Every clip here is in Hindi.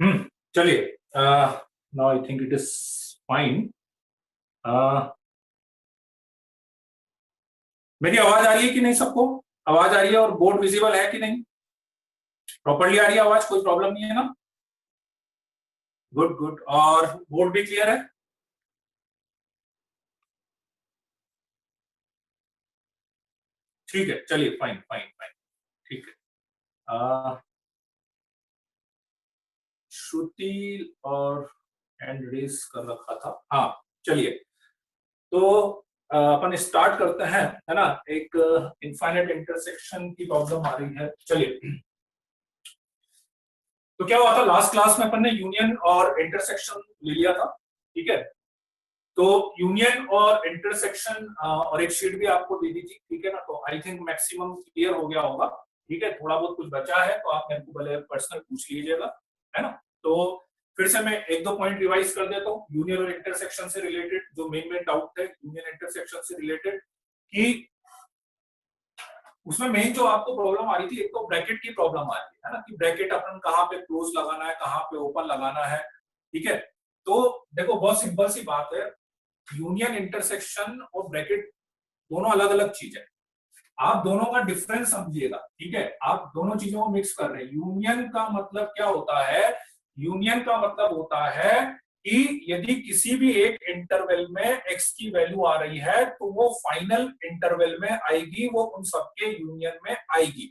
चलिए, now I think it is fine. मेरी आवाज आ रही है कि नहीं? सबको आवाज आ रही है और बोर्ड विजिबल है कि नहीं? प्रॉपर्ली आ रही है आवाज? कोई प्रॉब्लम नहीं है ना? Good good. और बोर्ड भी क्लियर है? ठीक है, चलिए, फाइन फाइन फाइन, ठीक है। श्रुति और हैंड रेस कर रखा था। हाँ, चलिए, तो अपन स्टार्ट करते हैं, है ना। एक इनफाइनाइट इंटरसेक्शन की प्रॉब्लम आ रही है। चलिए, तो क्या हुआ था लास्ट क्लास में अपन ने यूनियन और इंटरसेक्शन ले लिया था, ठीक है। तो यूनियन और इंटरसेक्शन और एक शीट भी आपको दे दी थी, ठीक है ना। तो आई थिंक मैक्सिमम क्लियर हो गया होगा, ठीक है। थोड़ा बहुत कुछ बचा है तो आप मेरे को भले पर्सनल पूछ लीजिएगा, है ना। तो फिर से मैं एक दो पॉइंट रिवाइज कर देता हूँ यूनियन और इंटरसेक्शन से रिलेटेड, जो मेन मेन डाउट थे यूनियन इंटरसेक्शन से रिलेटेड, कि उसमें मेन जो आपको प्रॉब्लम आ रही थी, एक तो ब्रैकेट की प्रॉब्लम आ रही है ना, कि ब्रैकेट अपन कहाँ पे क्लोज लगाना है, कहाँ पे ओपन लगाना है, ठीक है। तो देखो, बहुत सिंपल सी बात है, यूनियन इंटरसेक्शन और ब्रैकेट दोनों अलग अलग चीज है। आप दोनों का डिफरेंस समझिएगा, ठीक है। आप दोनों चीजों को मिक्स कर रहे हैं। यूनियन का मतलब क्या होता है? यूनियन का मतलब होता है कि यदि किसी भी एक इंटरवल में एक्स की वैल्यू आ रही है तो वो फाइनल इंटरवल में आएगी, वो उन सबके यूनियन में आएगी।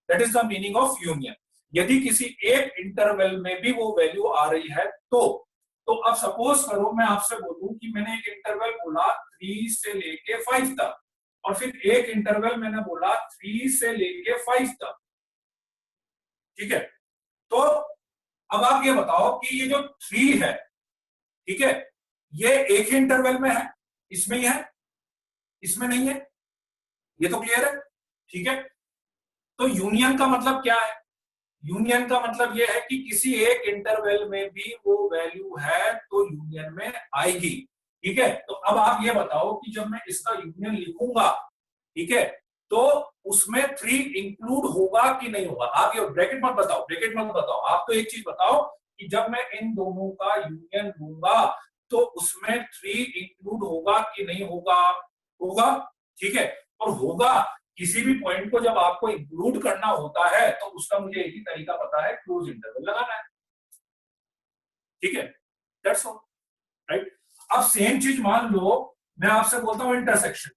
That is the meaning of union. यदि किसी एक इंटरवल में भी वो वैल्यू आ रही है तो अब सपोज करो मैं आपसे बोलूं कि मैंने एक इंटरवल बोला 3 से लेके 5 तक, और फिर एक इंटरवल मैंने बोला 3 से लेके 5 तक, ठीक है। तो अब आप ये बताओ कि ये जो 3 है, ठीक है, ये एक ही इंटरवल में है, इसमें ही है, इसमें नहीं है, ये तो क्लियर है, ठीक है। तो यूनियन का मतलब क्या है? यूनियन का मतलब यह है कि किसी एक इंटरवल में भी वो वैल्यू है तो यूनियन में आएगी, ठीक है। तो अब आप ये बताओ कि जब मैं इसका यूनियन लिखूंगा, ठीक है, तो उसमें 3 इंक्लूड होगा कि नहीं होगा? आप ये ब्रैकेट मत बताओ, ब्रैकेट मत बताओ, आप तो एक चीज बताओ कि जब मैं इन दोनों का यूनियन लूंगा तो उसमें 3 इंक्लूड होगा कि नहीं होगा? होगा, ठीक है। और होगा, किसी भी पॉइंट को जब आपको इंक्लूड करना होता है तो उसका मुझे एक ही तरीका पता है, क्लोज इंटरवल लगाना है, ठीक है। That's all, right. अब सेम चीज मान लो मैं आपसे बोलता हूं इंटरसेक्शन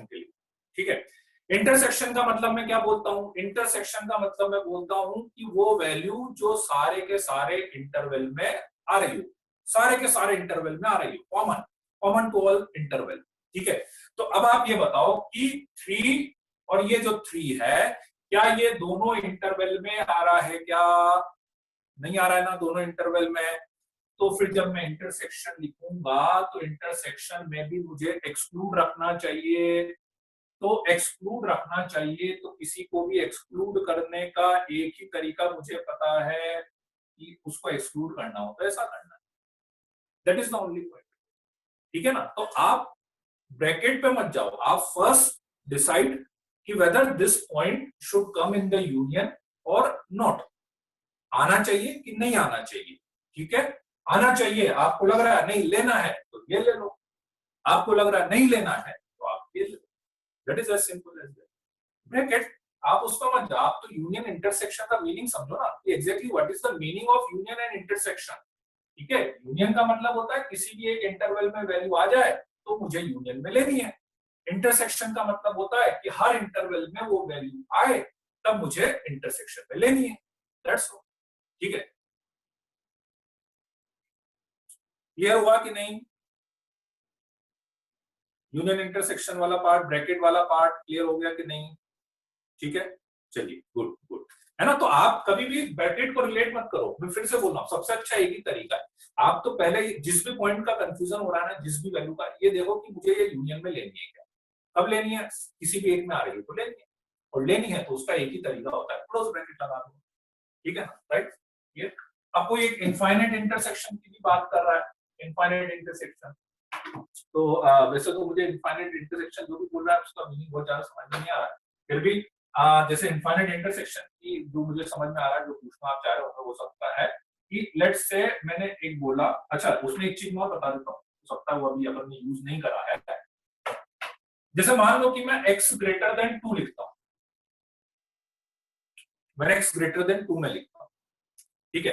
के लिए, ठीक है। इंटरसेक्शन का मतलब मैं क्या बोलता हूं? इंटरसेक्शन का मतलब मैं बोलता हूं कि वो वैल्यू जो सारे के सारे इंटरवल में आ रही हो, सारे के सारे इंटरवल में आ रही हो, common common to all interval, ठीक है। तो अब आप ये बताओ कि 3 और ये जो 3 है, क्या ये दोनों इंटरवल में आ रहा है? क्या नहीं आ रहा है ना दोनों इंटरवल में? तो फिर जब मैं इंटरसेक्शन लिखूंगा तो इंटरसेक्शन में भी मुझे एक्सक्लूड रखना चाहिए। तो एक्सक्लूड रखना चाहिए तो किसी को भी एक्सक्लूड करने का एक ही तरीका मुझे पता है कि उसको एक्सक्लूड करना हो तो ऐसा करना है। That is the only point, ठीक है ना। तो आप ब्रैकेट पे मत जाओ, आप फर्स्ट डिसाइड कि whether this point should come in the union और नॉट। आना चाहिए कि नहीं आना चाहिए, ठीक है। आना चाहिए, आपको लग रहा है नहीं लेना है तो ये ले लो, आपको लग रहा है नहीं लेना है तो आप ये ले लो। That is as simple as that. Bracket आप उसका मत जाओ, आप तो यूनियन इंटरसेक्शन का मीनिंग समझो ना कि exactly what is the meaning of union and intersection, ठीक है। यूनियन का मतलब होता है किसी भी एक इंटरवल में वैल्यू आ जाए तो मुझे यूनियन में लेनी है। इंटरसेक्शन का मतलब होता है कि हर इंटरवल में वो वैल्यू आए तब मुझे इंटरसेक्शन में लेनी है। दैट्स ऑल, ठीक है। क्लियर हुआ कि नहीं? यूनियन इंटरसेक्शन वाला पार्ट, ब्रैकेट वाला पार्ट क्लियर हो गया कि नहीं? ठीक है, चलिए, गुड गुड, है ना। तो आप कभी भी ब्रैकेट को रिलेट मत करो, मैं फिर से बोल रहा हूँ, सबसे अच्छा एक ही तरीका है। आप तो पहले जिस भी पॉइंट का कंफ्यूजन हो रहा है ना, जिस भी वैल्यू का, ये देखो कि मुझे ये यूनियन में लेनी है क्या, कब लेनी है, किसी भी एक में आ रही है तो लेनी है, और लेनी है तो उसका एक ही तरीका होता है, क्लोज ब्रैकेट लगा दो, ठीक है ना, राइट। ये अब कोई एक इनफाइनाइट इंटरसेक्शन की भी बात कर रहा है, इनफाइनाइट इंटरसेक्शन। तो वैसे तो मुझे इनफाइनाइट इंटरसेक्शन जो भी बोल रहा है उसका मीनिंग बहुत ज्यादा समझ में नहीं आ रहा है, फिर भी जैसे इनफाइनाइट इंटरसेक्शन की जो मुझे समझ में आ रहा है, जो पूछना आप चाह रहे हो हो सकता है कि लेट्स से मैंने एक बोला, अच्छा उसमें एक चीज मैं और बता देता हूँ, हो सकता है वो अभी अपन ने यूज नहीं करा है। जैसे मान लो कि मैं x ग्रेटर देन 2 लिखता हूं, मैंने x ग्रेटर देन 2 में लिखता हूं, ठीक है,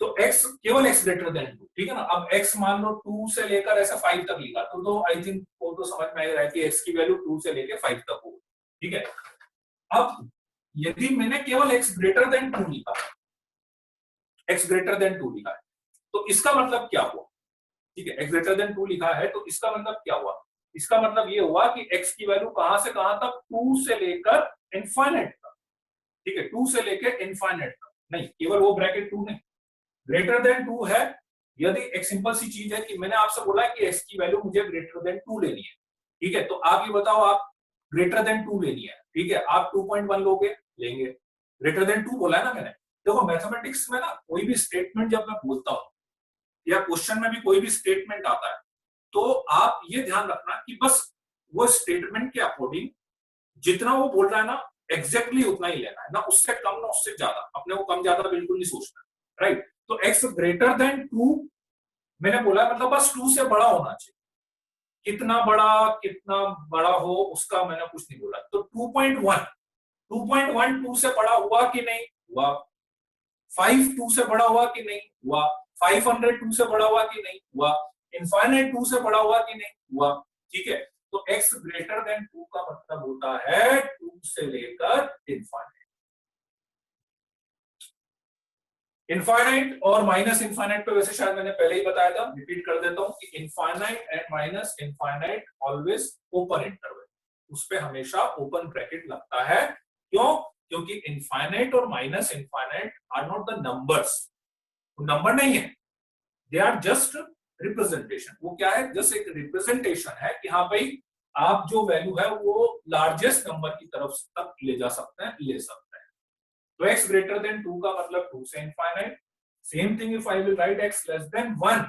तो x केवल x ग्रेटर देन 2, ठीक है ना। अब x मान लो 2 से लेकर ऐसा 5 तक लिखा, तो आई थिंक वो तो समझ में आ रहा है कि x की वैल्यू 2 से लेकर 5 तक हो, ठीक है। अब यदि मैंने केवल x ग्रेटर देन 2 लिखा, x ग्रेटर देन 2 लिखा है, तो इसका मतलब क्या हुआ, ठीक है, x ग्रेटर देन 2 लिखा है तो इसका मतलब क्या हुआ, इसका मतलब ये हुआ कि x की वैल्यू कहां से कहां तक, 2 से लेकर इनफाइनाइट तक, ठीक है, 2 से लेकर इनफाइनाइट तक, नहीं केवल वो ब्रैकेट 2 नहीं, ग्रेटर देन 2 है। यदि एक सिंपल सी चीज है कि मैंने आपसे बोला है कि x की वैल्यू मुझे ग्रेटर देन 2 लेनी है, ठीक है, तो आप ये बताओ, आप ग्रेटर देन 2 लेनी है, ठीक है, आप 2.1 लोगे, लेंगे, ग्रेटर देन 2 बोला है ना मैंने। देखो मैथमेटिक्स में ना कोई भी स्टेटमेंट जब मैं बोलता हूं या क्वेश्चन में भी कोई भी स्टेटमेंट आता है, तो आप ये ध्यान रखना कि बस वो स्टेटमेंट के अकॉर्डिंग जितना वो बोल रहा है ना, एग्जैक्टली उतना ही लेना है, ना उससे कम ना उससे ज्यादा, अपने को कम ज्यादा बिल्कुल नहीं सोचना, राइट। तो x ग्रेटर देन 2 मैंने बोला, मतलब बस 2 से बड़ा होना चाहिए, कितना बड़ा हो उसका मैंने कुछ नहीं बोला। तो 2.1 2.1 2 से बड़ा हुआ कि नहीं हुआ, 5 2 से बड़ा हुआ कि नहीं हुआ, 500 2 से बड़ा हुआ कि नहीं हुआ, इनफाइनाइट 2 से बड़ा हुआ कि नहीं हुआ, ठीक है। तो x ग्रेटर देन 2 का मतलब होता है 2 से लेकर इनफाइनाइट। इनफाइनाइट और माइनस इनफाइनाइट पे वैसे शायद मैंने पहले ही बताया था, रिपीट कर देता हूं कि infinite and minus infinite always open interval, उस पे हमेशा ओपन ब्रैकेट लगता है। क्यों? क्योंकि इनफाइनाइट और minus infinite are not the numbers, number नहीं है, दे आर जस्ट रिप्रेजेंटेशन। वो क्या है, जस्ट एक रिप्रेजेंटेशन है कि हाँ भाई आप जो वैल्यू है वो लार्जेस्ट नंबर की तरफ तक ले जा सकते हैं, ले सकते हैं। तो x ग्रेटर देन 2 का मतलब 2 से infinite. Same thing if I will write x less than 1,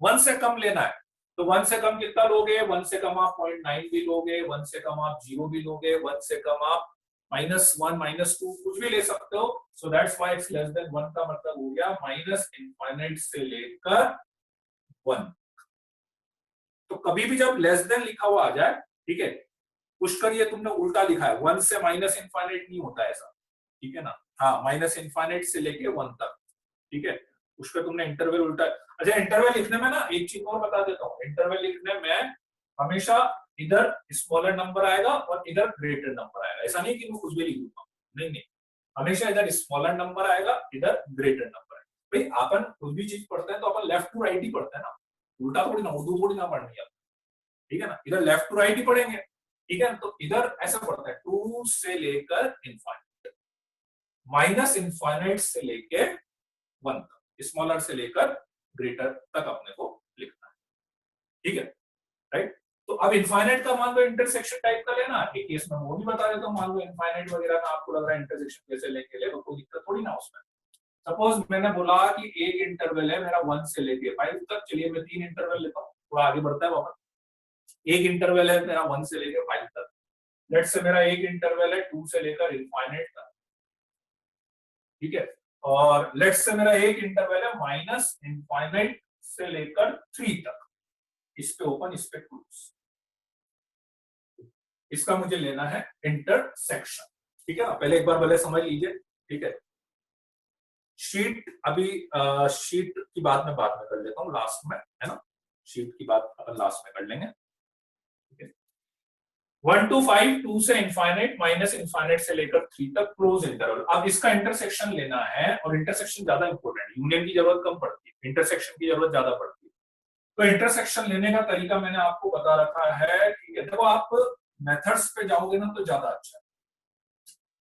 1 से कम लेना है, तो 1 से कम कितना लोगे, 1 से कम आप 0.9 भी लोगे, 1 से कम आप 0 भी लोगे, 1 से कम आप -1 -2 कुछ भी ले सकते हो। So that's why x less than 1 का मतलब हो गया माइनस इनफाइनाइट से लेकर 1। तो कभी भी जब लेस देन लिखा हुआ आ जाए, ठीक है, पुष्कर ये तुमने उल्टा लिखा है, 1 से माइनस इनफाइनाइट नहीं होता ऐसा, ठीक है ना, हाँ माइनस इनफाइनाइट से लेके 1 तक, ठीक है, उसका तुमने इंटरवल उल्टा। अच्छा इंटरवल लिखने में ना एक चीज और बता देता हूँ, इंटरवल लिखने में हमेशा इधर स्मॉलर नंबर आएगा और इधर ग्रेटर नंबर आएगा, ऐसा नहीं कि मैं कुछ भी लिख दूंगा, नहीं नहीं, हमेशा इधर स्मॉलर नंबर आएगा, इधर ग्रेटर नंबर आएगा। भाई अपन कुछ भी चीज पढ़ते हैं तो अपन लेफ्ट टू राइट ही पढ़ते हैं ना, उल्टा थोड़ी ना, उर्दू थोड़ी ना पढ़नी है, ठीक है ना, इधर लेफ्ट टू राइट ही पढ़ेंगे, ठीक है। तो इधर ऐसा पढ़ता है 2 से लेकर इनफाइनाइट, माइनस इनफाइनाइट से लेके 1 तक, स्मॉलर से लेकर ग्रेटर तक अपने को लिखना है, ठीक है, राइट। तो अब इनफाइनाइट का मान लो इंटरसेक्शन टाइप का लेना, एक केस में वो भी बता देता हूं, मान लो इनफाइनाइट वगैरह का आपको लग रहा है इंटरसेक्शन कैसे लेके ले, कोई दिक्कत थोड़ी ना उसमें। सपोज मैंने बोला कि एक इंटरवल है मेरा 1 से लेके 5 तक, चलिए मैं 3 इंटरवल लेता हूँ, थोड़ा आगे बढ़ता है वापस। एक इंटरवल है मेरा 1 से लेकर 5 तक, लेट्स से मेरा एक इंटरवल है 2 से लेकर इनफाइनाइट तक, ठीक है, और लेट्स से मेरा एक इंटरवल है माइनस इनफाइनाइट से लेकर 3 तक, इस पे ओपन इस पे क्लोज, इसका मुझे लेना है इंटरसेक्शन, ठीक है ना। पहले एक बार भले समझ लीजिए, ठीक है। शीट अभी शीट की बात मैं बाद में कर लेता हूँ, लास्ट में, है ना, शीट की बात अपन लास्ट में कर लेंगे, ठीक है। 1 to 5, 2 से इनफाइनाइट, माइनस इनफाइनाइट से लेकर 3 तक क्लोज इंटरवल। अब इसका इंटरसेक्शन लेना है, और इंटरसेक्शन ज्यादा इंपॉर्टेंट है, यूनियन की जरूरत कम पड़ती है, इंटरसेक्शन की जरूरत ज्यादा पड़ती है। तो इंटरसेक्शन लेने का तरीका मैंने आपको बता रखा है, ठीक है। देखो आप मेथड्स पे जाओगे ना तो ज्यादा अच्छा है,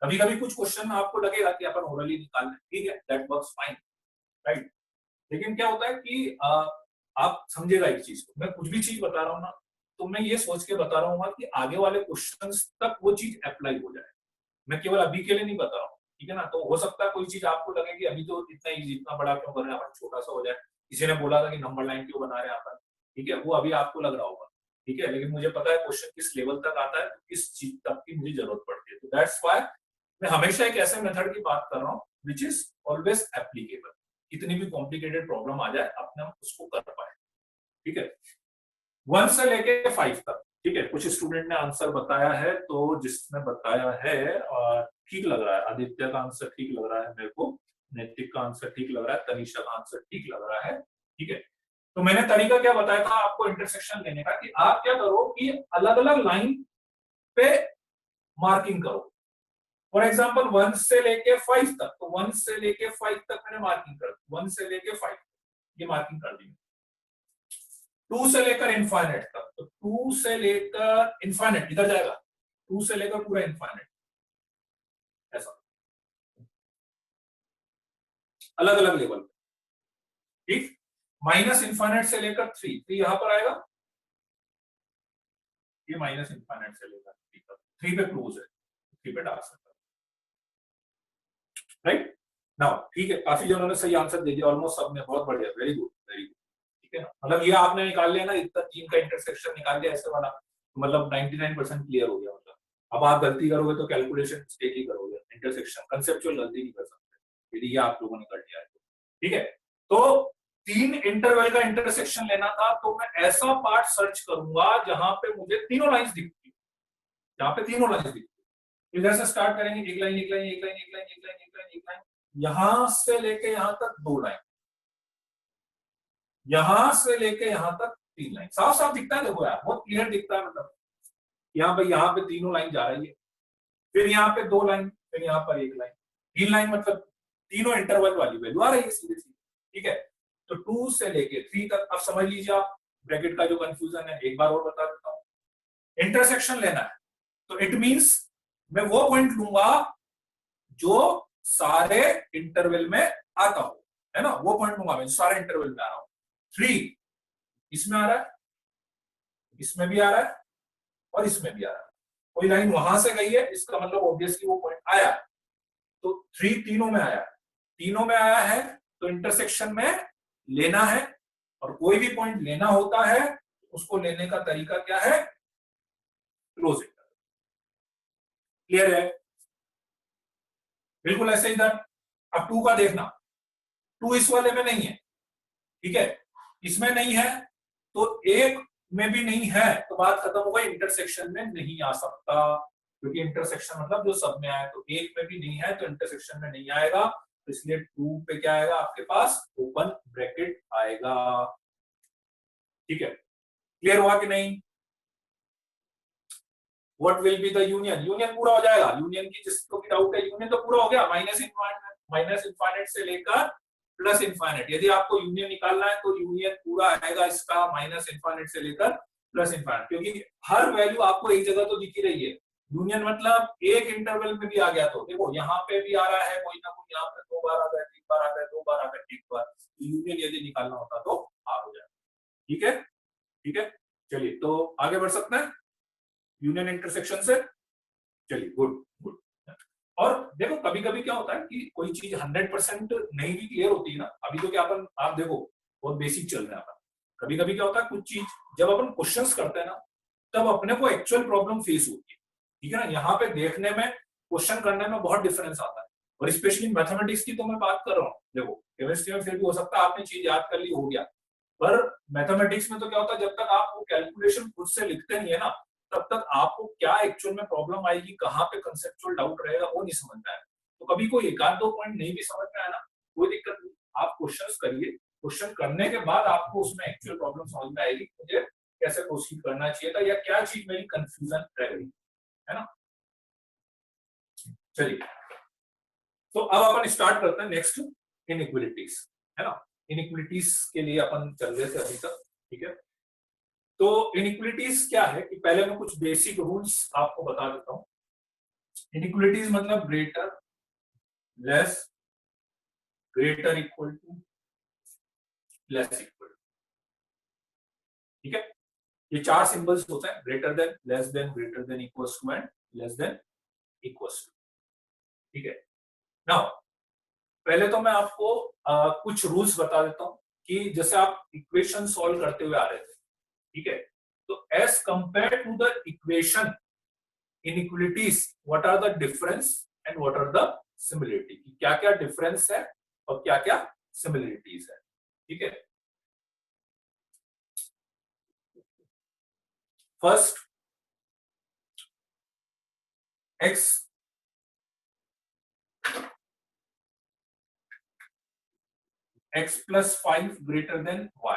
कभी कभी कुछ क्वेश्चन आपको लगेगा कि अपन ओरली निकाल लें, ठीक है, दैट वर्क्स फाइन, राइट। लेकिन क्या होता है कि आप समझेगा एक चीज को, मैं कुछ भी चीज बता रहा हूँ ना, तो मैं ये सोच के बता रहा हूँ कि आगे वाले क्वेश्चंस तक वो चीज अप्लाई हो जाए, मैं केवल अभी के लिए नहीं बता रहा हूँ, ठीक है ना। तो हो सकता है कोई चीज आपको लगे कि अभी तो इतना इजी, इतना बड़ा क्यों कर रहे हैं अपन, छोटा सा हो जाए, किसी ने बोला था कि नंबर लाइन क्यों बना रहे हैं अपन, ठीक है, वो अभी आपको लग रहा होगा, ठीक है, लेकिन मुझे पता है क्वेश्चन किस लेवल तक आता है, किस चीज तक की मुझे जरूरत पड़ती है, तो दैट्स व्हाई मैं हमेशा एक ऐसे मेथड की बात कर रहा हूँ विच इज ऑलवेज एप्लीकेबल, कितनी भी कॉम्प्लिकेटेड प्रॉब्लम आ जाए अपने हम उसको कर पाए। ठीक है, 1 से लेके 5 तक। ठीक है, कुछ स्टूडेंट ने आंसर बताया है, तो जिसने बताया है और ठीक लग रहा है, आदित्य का आंसर ठीक लग रहा है मेरे को, नैतिक का आंसर ठीक लग रहा है, तनीषा का आंसर ठीक लग रहा है। ठीक है, तो मैंने तरीका क्या बताया था आपको इंटरसेक्शन लेने का, कि आप क्या करो कि अलग अलग लाइन पे मार्किंग करो। फॉर एग्जाम्पल 1 से लेके 5 तक, तो 1 से लेके 5 तक मैंने मार्किंग कर दी, 1 से लेके 5 ये मार्किंग कर दी। 2 से लेकर इनफाइनाइट तक, तो 2 से लेकर इनफाइनाइट इधर जाएगा, 2 से लेकर पूरा इनफाइनाइट, ऐसा अलग अलग लेवल पे। ठीक, माइनस इनफाइनाइट से लेकर 3 यहां पर आएगा, ये माइनस इनफाइनाइट से लेकर 3 तक, 3 पे क्लोज है, 3 पे डाल सकता है। राइट नाउ, ठीक है, काफी जनों ने सही आंसर दे दिया, ऑलमोस्ट सबने, बहुत बढ़िया, वेरी गुड वेरी गुड। ठीक है ना, मतलब ये आपने निकाल लिया ना, इतना 3 का इंटरसेक्शन निकाल लिया ऐसे वाला, मतलब 99% क्लियर हो गया। मतलब अब आप गलती करोगे तो कैलकुलेशन मिस्टेक ही करोगे, इंटरसेक्शन कंसेप्चुअल गलती नहीं कर सकते, यदि ये आप लोगों ने कर लिया है। ठीक है, तो 3 इंटरवल का इंटरसेक्शन लेना था, तो मैं ऐसा पार्ट सर्च करूंगा जहां पे मुझे तीनों लाइंस दिखती, जहां पे तीनों लाइंस दिखती। इधर से स्टार्ट करेंगे, एक लाइन एक लाइन एक लाइन एक लाइन एक लाइन एक लाइन एक लाइन, यहां से लेके यहां तक 2 लाइन, यहां से लेके यहां तक 3 लाइन, साफ साफ दिखता है, देखो यार बहुत क्लियर दिखता है। मतलब यहाँ पे तीनों लाइन जा रही है, फिर यहाँ पे 2 लाइन, फिर यहाँ पर 1 लाइन, 3 लाइन, मतलब तीनों इंटरवल वाली वैल्यू आ रही है सीधे सीधे। ठीक है, तो 2 से लेके 3 तक अब समझ लीजिए आप, ब्रैकेट का जो कंफ्यूजन है एक बार और बता देता हूं। इंटरसेक्शन लेना है तो इट मींस मैं वो पॉइंट लूंगा जो सारे इंटरवल में आता हो, है ना, वो पॉइंट लूंगा मैं जो सारे इंटरवल में आ रहा हूं। 3 इसमें आ रहा है, इसमें भी आ रहा है, और इसमें भी आ रहा है, कोई लाइन वहां से गई है, इसका मतलब ऑब्वियसली वो पॉइंट आया, तो 3 तीनों में आया, तीनों में आया है, तो इंटरसेक्शन में लेना है, और कोई भी पॉइंट लेना होता है उसको लेने का तरीका क्या है, क्लोज इंटरवल। क्लियर है, बिल्कुल ऐसे इधर। अब 2 का देखना, 2 इस वाले में नहीं है, ठीक है, इसमें नहीं है, तो एक में भी नहीं है, तो बात खत्म हो गई, इंटरसेक्शन में नहीं आ सकता, क्योंकि इंटरसेक्शन मतलब जो सब में आए, तो एक में भी नहीं है तो इंटरसेक्शन में नहीं आएगा, तो इसलिए 2 पे क्या आएगा आपके पास, ओपन ब्रैकेट आएगा। ठीक है, क्लियर हुआ कि नहीं? What will be the union, union पूरा हो जाएगा, यूनियन की जिसको भी डाउट है, यूनियन तो पूरा हो गया, माइनस इनफाइनाइट से लेकर प्लस इनफाइनाइट, यदि आपको यूनियन निकालना है तो यूनियन पूरा आएगा इसका माइनस इनफाइनाइट से लेकर प्लस इनफाइनाइट, क्योंकि हर वैल्यू आपको एक जगह तो दिख ही रही है। यूनियन मतलब एक इंटरवल में भी आ गया, तो देखो यहाँ पे भी आ रहा है कोई ना कोई, यहाँ पे 2 बार आ गया, 3 बार आ गया, 2 बार आ गया, 1 बार, तो यूनियन यदि निकालना होता तो आ हो जाए। ठीक है, ठीक है, चलिए तो आगे बढ़ सकते हैं यूनियन इंटरसेक्शन से। चलिए गुड गुड। और देखो कभी कभी क्या होता है कि कोई चीज 100% नहीं भी क्लियर होती है ना, अभी तो क्या अपन, आप देखो बहुत बेसिक चल रहे हैं अपन, कभी कभी क्या होता है कुछ चीज जब अपन क्वेश्चंस करते हैं ना, तब अपने को एक्चुअल प्रॉब्लम फेस होती है। ठीक है ना, यहाँ पे देखने में क्वेश्चन करने में बहुत डिफरेंस आता है, और स्पेशली मैथमेटिक्स की तो मैं बात कर रहा हूँ, देखो केमिस्ट्री में फिर भी हो सकता है आपने चीज याद कर ली, हो गया, पर मैथमेटिक्स में तो क्या होता है, जब तक आप वो कैलकुलेशन खुद से लिखते नहीं है ना, तब तक आपको क्या एक्चुअल में प्रॉब्लम आएगी, कहाँ पे कंसेप्चुअल डाउट रहेगा, वो नहीं समझ में आएगा। तो कभी कोई एक आध 2 पॉइंट नहीं भी समझ में आया ना, कोई दिक्कत नहीं, आप क्वेश्चंस करिए, क्वेश्चन करने के बाद आपको उसमें एक्चुअल प्रॉब्लम समझ में आएगी, मुझे कैसे प्रोसीड करना चाहिए था, या क्या चीज मेरी कंफ्यूजन रह गई, है ना। चलिए, तो अब अपन स्टार्ट करते हैं नेक्स्ट, इनइक्वालिटीज, है ना। इनइक्वालिटीज के लिए अपन चल रहे थे अभी तक, ठीक है। तो इनइक्वालिटीज क्या है कि पहले मैं कुछ बेसिक रूल्स आपको बता देता हूं। इनइक्वालिटीज मतलब greater, less, greater equal to, less equal, ठीक है। ये 4 सिंबल्स होते हैं, greater than, less than, greater than equals to and less than equals to, ठीक है। नाउ पहले तो मैं आपको कुछ रूल्स बता देता हूं कि जैसे आप इक्वेशन सॉल्व करते हुए आ रहे थे, ठीक है, तो as compare to the equation inequalities, what are the difference and what are the similarity, क्या क्या डिफरेंस है और क्या क्या सिमिलरिटीज है। ठीक है, first x plus 5 greater than y।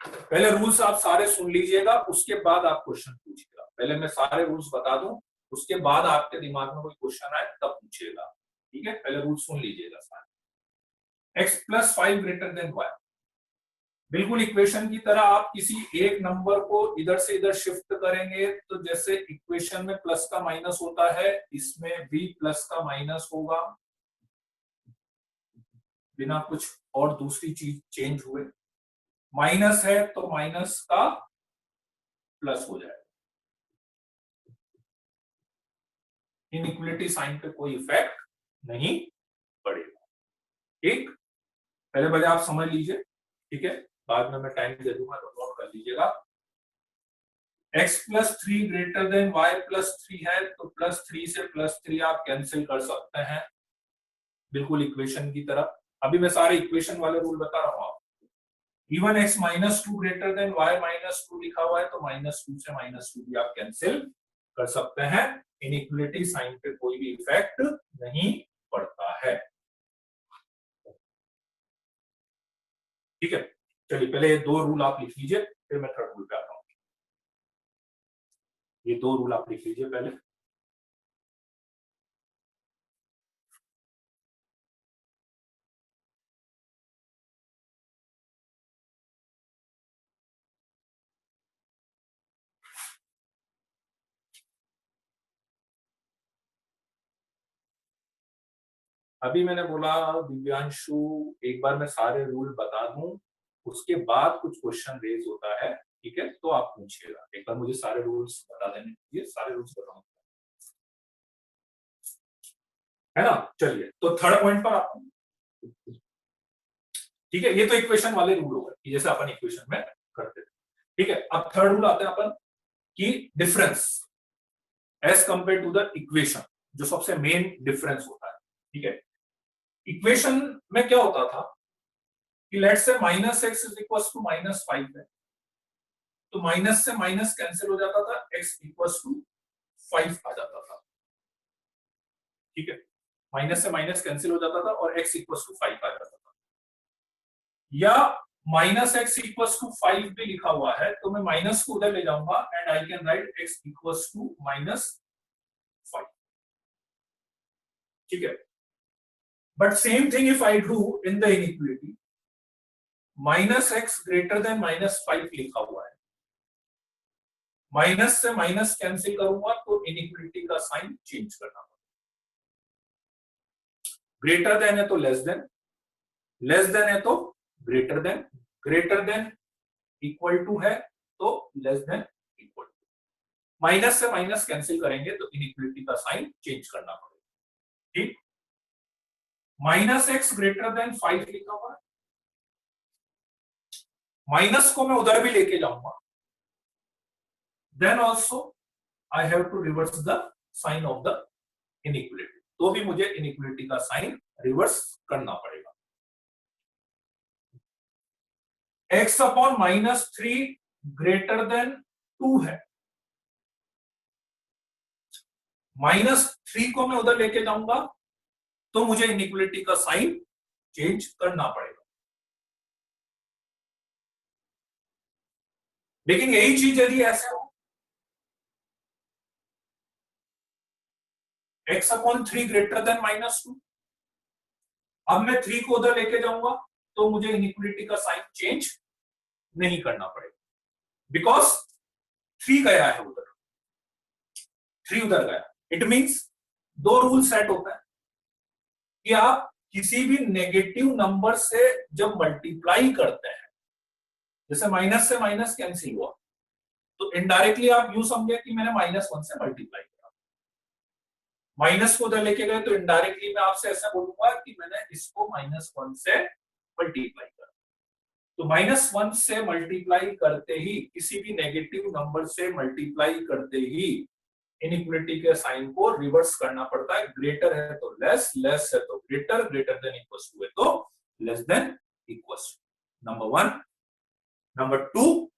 पहले रूल्स आप सारे सुन लीजिएगा, उसके बाद आप क्वेश्चन पूछिएगा। पहले मैं सारे रूल्स बता दूं, उसके बाद आपके दिमाग में कोई क्वेश्चन आए तब पूछिएगा। ठीक है, पहले रूल्स सुन लीजिएगा सारे। x plus 5 greater than y, बिल्कुल इक्वेशन की तरह आप किसी एक नंबर को इधर से इधर शिफ्ट करेंगे तो जैसे इक्वेशन में प्लस का माइनस होता है, इसमें भी प्लस का माइनस होगा, बिना कुछ और दूसरी चीज चेंज हुए। माइनस है तो माइनस का प्लस हो जाएगा, इनइक्वलिटी साइन पे कोई इफेक्ट नहीं पड़ेगा। ठीक, पहले भले आप समझ लीजिए, ठीक है, बाद में मैं टाइम दे दूंगा तो नोट कर लीजिएगा। x plus 3 greater than y plus 3 है तो प्लस 3 से प्लस 3 आप कैंसिल कर सकते हैं, बिल्कुल इक्वेशन की तरह। अभी मैं सारे इक्वेशन वाले रूल बता रहा हूं आपको। Even x minus 2 greater then y minus 2 लिखा हुआ है तो माइनस 2 से माइनस 2 भी आप कैंसिल कर सकते हैं, इनइक्वलिटी साइन पे कोई भी इफेक्ट नहीं पड़ता है। ठीक है, चलिए पहले ये दो रूल आप लिख लीजिए, फिर मैं थर्ड रूल पे आता हूं। ये दो रूल आप लिख लीजिए पहले। अभी मैंने बोला दिव्यांशु एक बार मैं सारे रूल बता दूं, उसके बाद कुछ क्वेश्चन रेज होता है, ठीक है, तो आप पूछिएगा। एक बार मुझे सारे रूल्स बता देने दीजिए, सारे रूल्स बताऊंगा, है ना। चलिए तो थर्ड पॉइंट पर आप, ठीक है, ये तो इक्वेशन वाले रूल हो गए जैसे अपन इक्वेशन में करते थे। ठीक है, अब थर्ड रूल आते हैं अपन की difference as compare to the equation, जो सबसे मेन डिफरेंस होता है। ठीक है, इक्वेशन में क्या होता था कि let's say minus x is equal to minus 5 है, तो माइनस से माइनस कैंसिल हो जाता था, एक्स इक्वल टू 5 आ जाता था। ठीक है, माइनस से माइनस कैंसिल हो जाता था और एक्स इक्वल टू 5 आ जाता था। या माइनस एक्स इक्वल टू 5 भी लिखा हुआ है तो मैं माइनस को उधर ले जाऊंगा and I can write x equal to minus 5। ठीक है, but same thing if I do in the inequality, minus x greater than minus 5 लिखा हुआ है, माइनस से माइनस कैंसिल करूंगा तो इनइक्वालिटी का साइन चेंज करना पड़ेगा। ग्रेटर देन है तो लेस देन है तो ग्रेटर देन इक्वल टू है तो less than equal to. Minus से माइनस कैंसिल करेंगे तो इनइक्वालिटी का साइन चेंज करना पड़ेगा। ठीक, माइनस एक्स ग्रेटर देन 5 लिखा हुआ है, माइनस को मैं उधर भी लेके जाऊंगा, then also I have to reverse the sign of the inequality, तो भी मुझे इनइक्वालिटी का साइन रिवर्स करना पड़ेगा। x upon minus 3 greater than 2 है, माइनस 3 को मैं उधर लेके जाऊंगा तो मुझे इनइक्वालिटी का साइन चेंज करना पड़ेगा। लेकिन यही चीज यदि ऐसे हो, x upon 3 greater than minus 2, अब मैं 3 को उधर लेके जाऊंगा तो मुझे इनइक्वालिटी का साइन चेंज नहीं करना पड़ेगा, बिकॉज 3 गया है उधर, 3 उधर गया। इट मींस दो रूल सेट होता है कि आप किसी भी नेगेटिव नंबर से जब मल्टीप्लाई करते हैं, जैसे माइनस से माइनस कैंसिल हुआ तो इनडायरेक्टली आप यूं समझे कि मैंने -1 से मल्टीप्लाई किया, माइनस को उधर लेके गए तो इनडायरेक्टली मैं आपसे ऐसा बोलूंगा कि मैंने इसको -1 से मल्टीप्लाई किया। तो -1 से मल्टीप्लाई करते ही, किसी भी नेगेटिव नंबर से मल्टीप्लाई करते ही इनइक्वलिटी के साइन को रिवर्स करना पड़ता है, ग्रेटर है तो लेस, लेस है तो greater, greater than equal to है तो less than equal. Number 1। Number 2,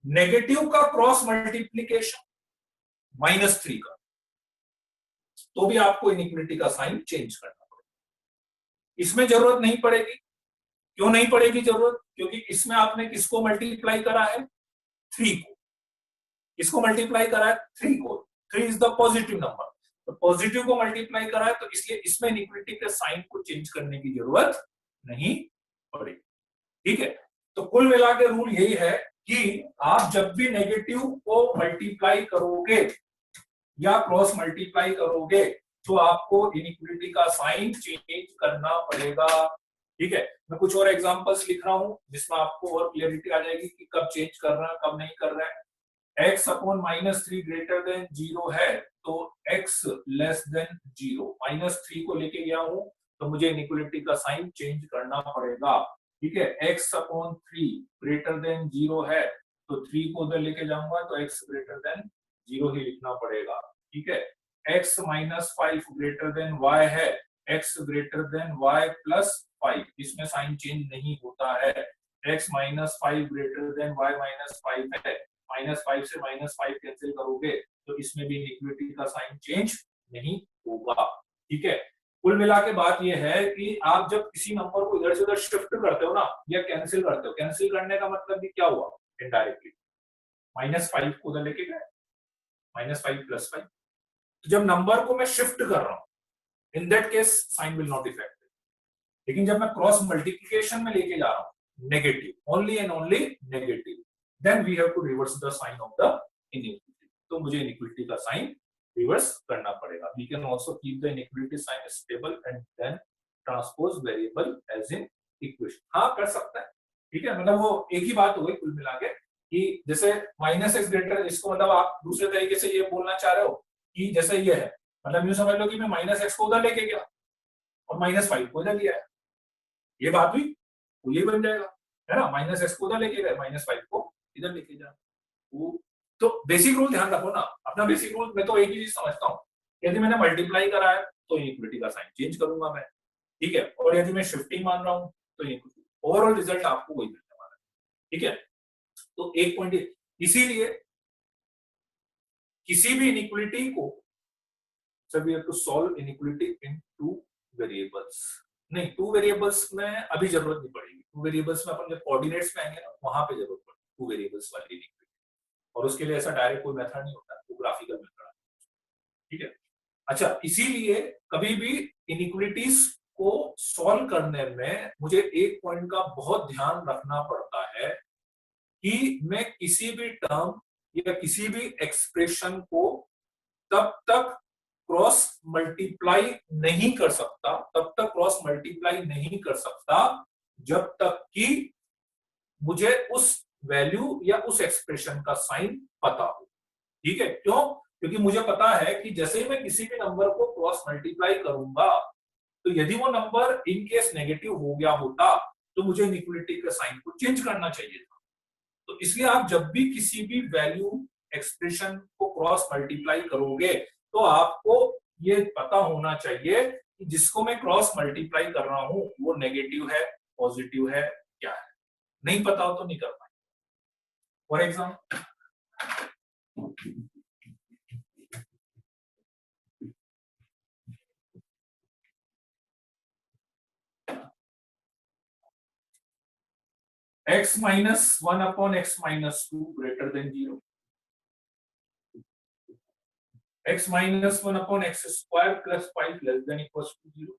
negative का क्रॉस मल्टीप्लीकेशन -3 का, तो भी आपको इनइक्वलिटी का साइन चेंज करना पड़ेगा। इसमें जरूरत नहीं पड़ेगी। क्यों नहीं पड़ेगी जरूरत? क्योंकि इसमें आपने किसको मल्टीप्लाई करा है? 3 को। इसको मल्टीप्लाई करा है 3 को। 3 इज द पॉजिटिव नंबर, तो पॉजिटिव को मल्टीप्लाई करा है, तो इसलिए इसमें इनइक्वलिटी के साइन को चेंज करने की जरूरत नहीं पड़ेगी। ठीक है, तो कुल मिला के रूल यही है कि आप जब भी नेगेटिव को मल्टीप्लाई करोगे या क्रॉस मल्टीप्लाई करोगे तो आपको इनइक्वलिटी का साइन चेंज करना पड़ेगा। ठीक है, मैं कुछ और एग्जांपल्स लिख रहा हूं जिसमें आपको और क्लियरिटी आ जाएगी कि कब चेंज कर रहा है कब नहीं कर रहा है। x अपॉन -3 ग्रेटर देन 0 है तो x लेस देन 0, -3 को लेके गया हूं तो मुझे इनइक्वलिटी का साइन चेंज करना पड़ेगा। ठीक है, x अपॉन 3 ग्रेटर देन 0 है तो 3 को उधर लेके जाऊंगा तो x ग्रेटर देन 0 ही लिखना पड़ेगा। ठीक है, x -5 ग्रेटर देन y है, x greater than y plus 5, इसमें साइन चेंज नहीं होता है। x -5 ग्रेटर देन y -5 है, -5 से -5 कैंसिल करोगे तो इसमें भी इनइक्वलिटी का साइन चेंज नहीं होगा। ठीक है, कुल मिला के बात यह है कि आप जब किसी नंबर को इधर से उधर शिफ्ट करते हो ना या कैंसिल करते हो, कैंसिल करने का मतलब भी क्या हुआ? इनडायरेक्टली -5 को उधर लेके गए, -5 + 5। तो जब नंबर को मैं शिफ्ट कर रहा हूं in that case sign will not effect. लेकिन जब मैं क्रॉस मल्टीप्लिकेशन में लेके जा रहा हूं negative, only and only negative, then we have to reverse the sign of the inequality. तो मुझे इनइक्वलिटी का साइन रिवर्स करना पड़ेगा। We can also keep the inequality sign stable and then transpose variable as in equation. हाँ, कर सकता है। ठीक है, मतलब वो एक ही बात हो गई कुल मिला के कि जैसे -x ग्रेटर, इसको मतलब आप दूसरे तरीके से ये बोलना चाह रहे हो कि जैसे ये है, मतलब यूं समझ लो कि मैं -x को उधर लेके गया और -5 को इधर लिया है, ये बात हुई तो ये बन जाएगा, है ना? -x को उधर लेके गए, -5 को इधर लेके जा। वो तो बेसिक रूल ध्यान रखो ना, अपना बेसिक रूल। मैं तो एक ही चीज समझता हूँ, यदि मैंने मल्टीप्लाई करा है तो इनइक्वलिटी का साइन चेंज करूंगा मैं। ठीक है, और यदि मैं शिफ्टिंग मान रहा हूँ तो ओवरऑल रिजल्ट आपको वही मिलने वाला है। ठीक है, तो एक पॉइंट, इसीलिए किसी भी इनइक्वलिटी को we have to solve inequality in 2 variables. नहीं, 2 वेरिएबल्स में अभी जरूरत नहीं पड़ेगी। 2 वेरिएबल्स में अपन जब कोऑर्डिनेट्स में आएंगे ना वहां पे जरूरत पड़ेगी 2 वेरिएबल्स वाली इनइक्वलिटी, और उसके लिए ऐसा डायरेक्ट कोई मेथड नहीं होता, वो ग्राफिकल मेथड है। ठीक है, अच्छा, इसीलिए कभी भी इनइक्वलिटीज को सॉल्व करने में मुझे एक पॉइंट का बहुत ध्यान रखना पड़ता है कि मैं किसी भी टर्म या किसी भी एक्सप्रेशन को तब तक क्रॉस मल्टीप्लाई नहीं कर सकता, तब तक क्रॉस मल्टीप्लाई नहीं कर सकता जब तक कि मुझे उस वैल्यू या उस एक्सप्रेशन का साइन पता हो। ठीक है, क्यों? क्योंकि मुझे पता है कि जैसे ही मैं किसी भी नंबर को क्रॉस मल्टीप्लाई करूंगा तो यदि वो नंबर इन केस नेगेटिव हो गया होता तो मुझे इनइक्वलिटी के साइन को चेंज करना चाहिए था। तो इसलिए आप जब भी किसी भी वैल्यू एक्सप्रेशन को क्रॉस मल्टीप्लाई करोगे तो आपको ये पता होना चाहिए कि जिसको मैं क्रॉस मल्टीप्लाई कर रहा हूं वो नेगेटिव है, पॉजिटिव है, क्या है। नहीं पता हो तो नहीं कर पाएंगे। For example, x -1 upon x -2 greater than 0, x -1 upon x square plus 5 less than equal to 0,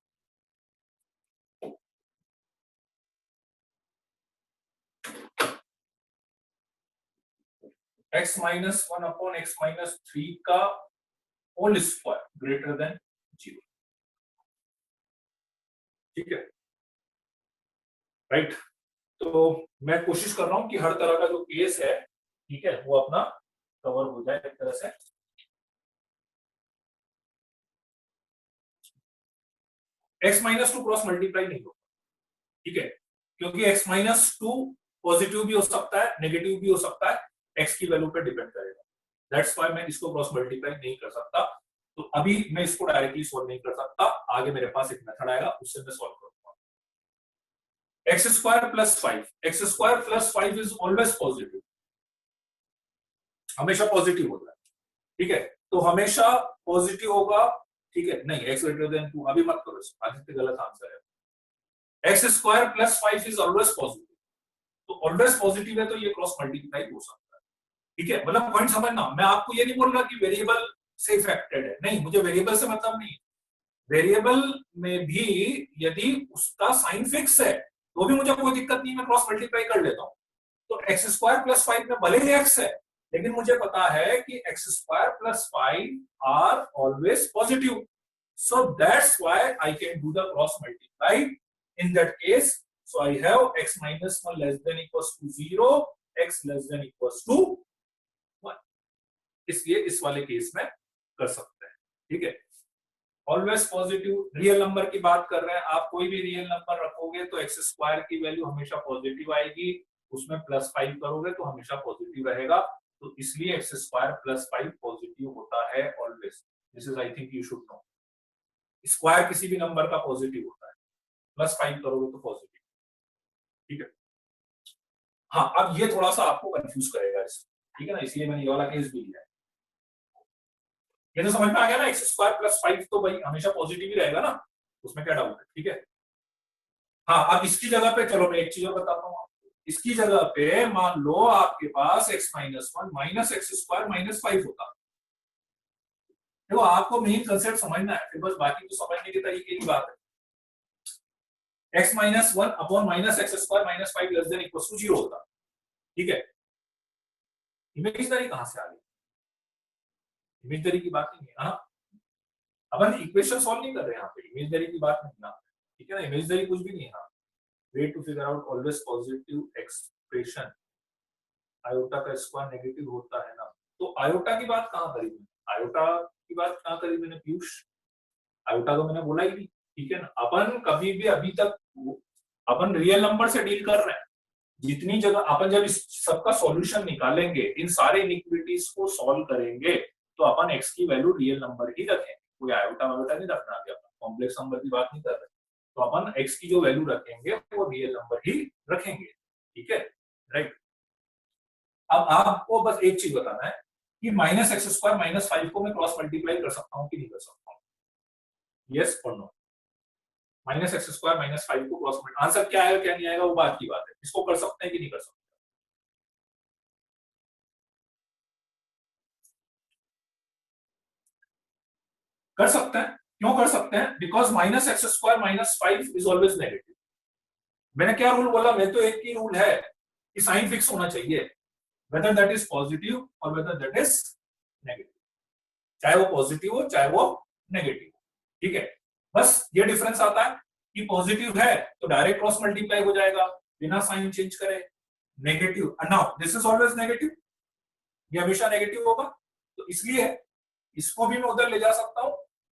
x -1 upon x -3 का होल स्क्वायर ग्रेटर देन 0। ठीक है, राइट। तो मैं कोशिश कर रहा हूं कि हर तरह का जो केस है, ठीक है, वो अपना कवर हो जाए एक तरह से। x -2 क्रॉस मल्टीप्लाई नहीं होगा, ठीक है, क्योंकि x -2 पॉजिटिव भी हो सकता है, नेगेटिव भी हो सकता है, x की वैल्यू पे डिपेंड करेगा। दैट्स व्हाई मैं इसको क्रॉस मल्टीप्लाई नहीं कर सकता। तो अभी मैं इसको डायरेक्टली सॉल्व नहीं कर सकता, आगे मेरे पास एक मेथड आएगा, उससे मैं सॉल्व करूंगा। X square plus 5, x square plus 5 is always positive, हमेशा पॉजिटिव होता है, ठीक है, तो हमेशा पॉजिटिव होगा, ठीक है, नहीं एक्स ग्रेटर देन 2 अभी मत करो, आदित्य गलत आंसर है। X square plus 5 is always positive, तो ऑलवेज पॉजिटिव है तो ये क्रॉस मल्टीप्लाई हो सकता है, ठीक है, मतलब पॉइंट समझना, मैं आपको ये नहीं बोल रहा कि वेरिएबल से इफेक्टेड है, नहीं, मुझे वेरिएबल से मतलब नहीं, वेरिएबल में भी यदि उसका साइन फिक्स है तो भी मुझे कोई दिक्कत नहीं, मैं क्रॉस मल्टीप्लाई कर लेता हूं। तो एक्स स्क्वायर प्लस 5 में भले ही एक्स है, लेकिन मुझे पता है कि x square plus 5 are always positive, so that's why I can do the cross multiply in that case. So I have x minus 1 less than equals to 0, x less than equals to 1, इसलिए इस वाले केस में कर सकते हैं, ठीक है। ऑलवेज पॉजिटिव, रियल नंबर की बात कर रहे हैं, आप कोई भी रियल नंबर रखोगे तो एक्स स्क्वायर की वैल्यू हमेशा पॉजिटिव आएगी, उसमें प्लस 5 करोगे तो हमेशा पॉजिटिव रहेगा, तो इसलिए एक्स स्क्वायर प्लस 5 पॉजिटिव होता है always, this is I think you should know. Square किसी भी नंबर का पॉजिटिव होता है, प्लस 5 करोगे तो पॉजिटिव, ठीक है। हाँ, अब ये थोड़ा सा आपको कंफ्यूज करेगा इसमें, ठीक है ना, इसलिए मैंने ये वाला केस भी लिया है। ये तो समझ में आ गया ना, एक्स स्क्वायर प्लस 5 तो भाई हमेशा पॉजिटिव ही रहेगा ना, उसमें क्या डाउट है, ठीक है। हाँ, अब इसकी जगह पे चलो मैं एक चीज और बताता हूँ आपको, इसकी जगह पे मान लो आपके पास x minus 1 minus x square minus 5 होता, देखो आपको मेन कंसेप्ट समझना है, फिर बस बाकी तो समझने के तरीके की बात है। x minus 1 upon minus x square minus 5 less than equal to 0 होता, ठीक है। इमेजिनरी कहां से आ गई, इमेजिनरी की बात नहीं है, हाँ, अपन इक्वेशन सॉल्व नहीं कर रहे हैं यहाँ पे, इमेजिनरी की बात नहीं, ठीक है ना, इमेजिनरी कुछ भी नहीं है। Way to figure out always positive expression, iota का स्क्वायर नेगेटिव होता है ना, तो आयोटा की बात कहां करी मैंने, आयोटा की बात कहां करी मैंने पीयूष, आयोटा तो मैंने बोला ही नहीं, ठीक है ना। अपन कभी भी अभी तक अपन रियल नंबर से डील कर रहे हैं, जितनी जगह अपन जब इस सबका सॉल्यूशन निकालेंगे, इन सारे इनइक्विटीज को सॉल्व करेंगे, तो अपन एक्स की वैल्यू रियल नंबर ही रखेंगे, कोई आयोटा वायोटा नहीं रखना, अभी अपन कॉम्प्लेक्स नंबर की बात नहीं कर रहे, तो अपन एक्स की जो वैल्यू रखेंगे वो रियल नंबर ही रखेंगे, ठीक है, राइट। अब आपको बस एक चीज बताना है कि माइनस एक्स स्क्वायर माइनस 5 को मैं क्रॉस मल्टीप्लाई कर सकता हूँ कि नहीं कर सकता हूँ, यस और no. Minus x square minus 5 को क्रॉस मल्टीप्लाई, आंसर क्या आएगा क्या नहीं आएगा वो बात की बात है, इसको कर सकते हैं कि नहीं कर सकते, कर सकते हैं, क्यों कर सकते हैं, because minus x square minus 5 is always negative. मैंने क्या रूल बोला, मैं तो एक ही रूल है कि साइन फिक्स होना चाहिए, वेदर दैट इज पॉजिटिव और वेदर दैट इज नेगेटिव, चाहे वो पॉजिटिव हो चाहे वो नेगेटिव हो, ठीक है। बस ये डिफरेंस आता है कि पॉजिटिव है तो डायरेक्ट क्रॉस मल्टीप्लाई हो जाएगा बिना साइन चेंज करे, negative now this is always negative, ये हमेशा नेगेटिव होगा, तो इसलिए इसको भी मैं उधर ले जा सकता हूं,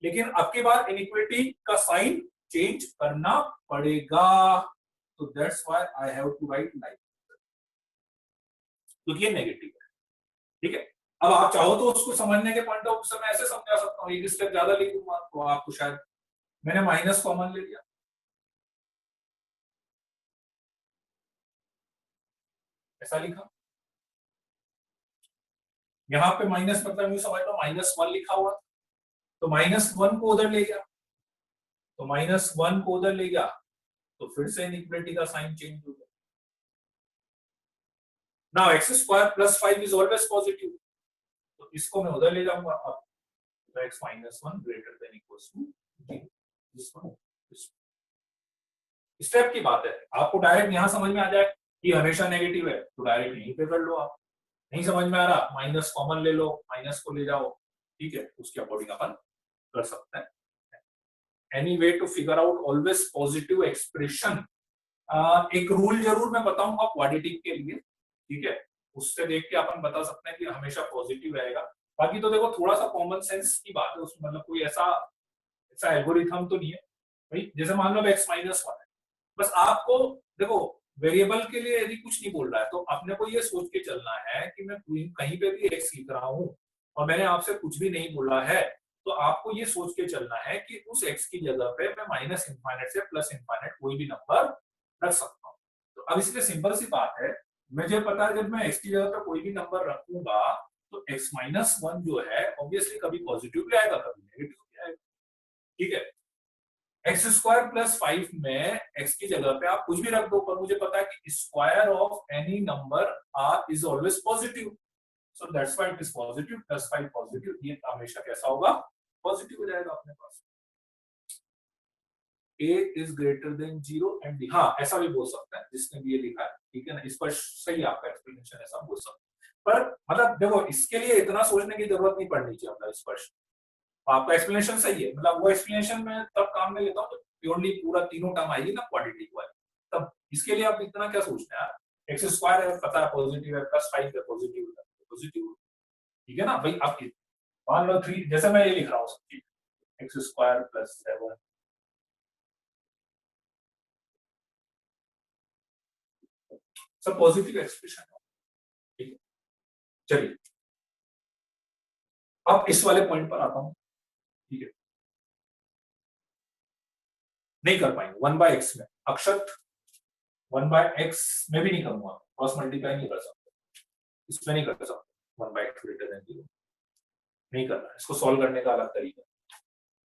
लेकिन अब की बार इनइक्विटी का साइन चेंज करना पड़ेगा, तो that's why I have to write like, क्योंकि ये नेगेटिव है, ठीक है। अब आप चाहो तो उसको समझने के पॉइंट ऑफ व्यू से मैं ऐसे समझा सकता हूँ, एक स्टेप ज्यादा लिख दूंगा तो आपको शायद, मैंने माइनस कॉमन ले लिया, ऐसा लिखा, यहाँ पे माइनस मतलब यूं समझ लो -1 लिखा हुआ, तो -1 को उधर ले गया, तो -1 को उधर ले गया, तो फिर से इनइक्वालिटी का साइन चेंज हो गया। Now x square plus 5 is always positive, तो इसको मैं उधर ले जाऊंगा, अब तो x -1 greater than equals to 0, step की बात है, आपको डायरेक्ट यहां समझ में आ जाए कि हमेशा नेगेटिव है तो डायरेक्ट यहीं पे कर लो, आप नहीं समझ में आ रहा माइनस कॉमन ले लो, माइनस को ले जाओ, ठीक है, उसके अकॉर्डिंग अपन कर सकते हैं। Any way to figure out always positive expression, एक रूल जरूर मैं बताऊंगा क्वाड्रेटिक के लिए, ठीक है, उससे देख के अपन बता सकते हैं कि हमेशा पॉजिटिव रहेगा, बाकी तो देखो थोड़ा सा कॉमन सेंस की बात है उसमें, मतलब कोई ऐसा ऐसा एल्गोरिथम तो नहीं है भाई, जैसे मान लो x -1 है, बस आपको देखो वेरिएबल के लिए यदि कुछ नहीं बोल रहा है तो अपने को ये सोच के चलना है कि मैं कहीं पे भी x लिख रहा हूं और मैंने आपसे कुछ भी नहीं बोला है, तो आपको ये सोच के चलना है कि उस x की जगह पे मैं माइनस इनफाइनाइट से प्लस इनफाइनाइट कोई भी नंबर रख सकता हूँ। तो अब इसलिए सिंपल सी बात है, मुझे पता है जब मैं x की जगह पे कोई भी नंबर रखूंगा तो x माइनस 1 जो है ऑब्वियसली कभी पॉजिटिव भी आएगा कभी नेगेटिव भी आएगा, ठीक है। एक्स स्क्वायर प्लस 5 में x की जगह पे आप कुछ भी रख दो, पर मुझे पता है कि square of any number r is always positive, so that's why it is positive, plus 5 positive, ये हमेशा कैसा होगा, पॉजिटिव हो जाएगा अपने पास। a is greater than 0 and b, हाँ ऐसा भी बोल सकते हैं जिसने भी ये लिखा है, ठीक है ना, इस पर सही आपका एक्सप्लेनेशन ऐसा बोल सकते हैं। पर मतलब देखो इसके लिए इतना सोचने की जरूरत नहीं पड़नी चाहिए, मतलब स्पष्ट आपका एक्सप्लेनेशन सही है, मतलब वो एक्सप्लेनेशन में तब काम में लेता हूँ तो प्योरली पूरा तीनों टर्म आएगी ना क्वाड्रेटिक वाली, तब इसके लिए आप इतना क्या सोचना है, एक्स स्क्वायर है पता है पॉजिटिव है, प्लस 5 है पॉजिटिव है, पॉजिटिव, ठीक है ना भाई। आप मान लो 3, जैसे मैं ये लिख रहा हूँ एक्स स्क्वायर प्लस 7, सब पॉजिटिव एक्सप्रेशन है, ठीक है। चलिए अब इस वाले पॉइंट पर आता हूँ, ठीक है, नहीं कर पाएंगे 1/x में, अक्षत 1/x में भी नहीं करूंगा, क्रॉस मल्टीप्लाई नहीं कर सकते, इसमें नहीं कर सकते 1/x ग्रेटर देन 0, नहीं करना, इसको सॉल्व करने का अलग तरीका,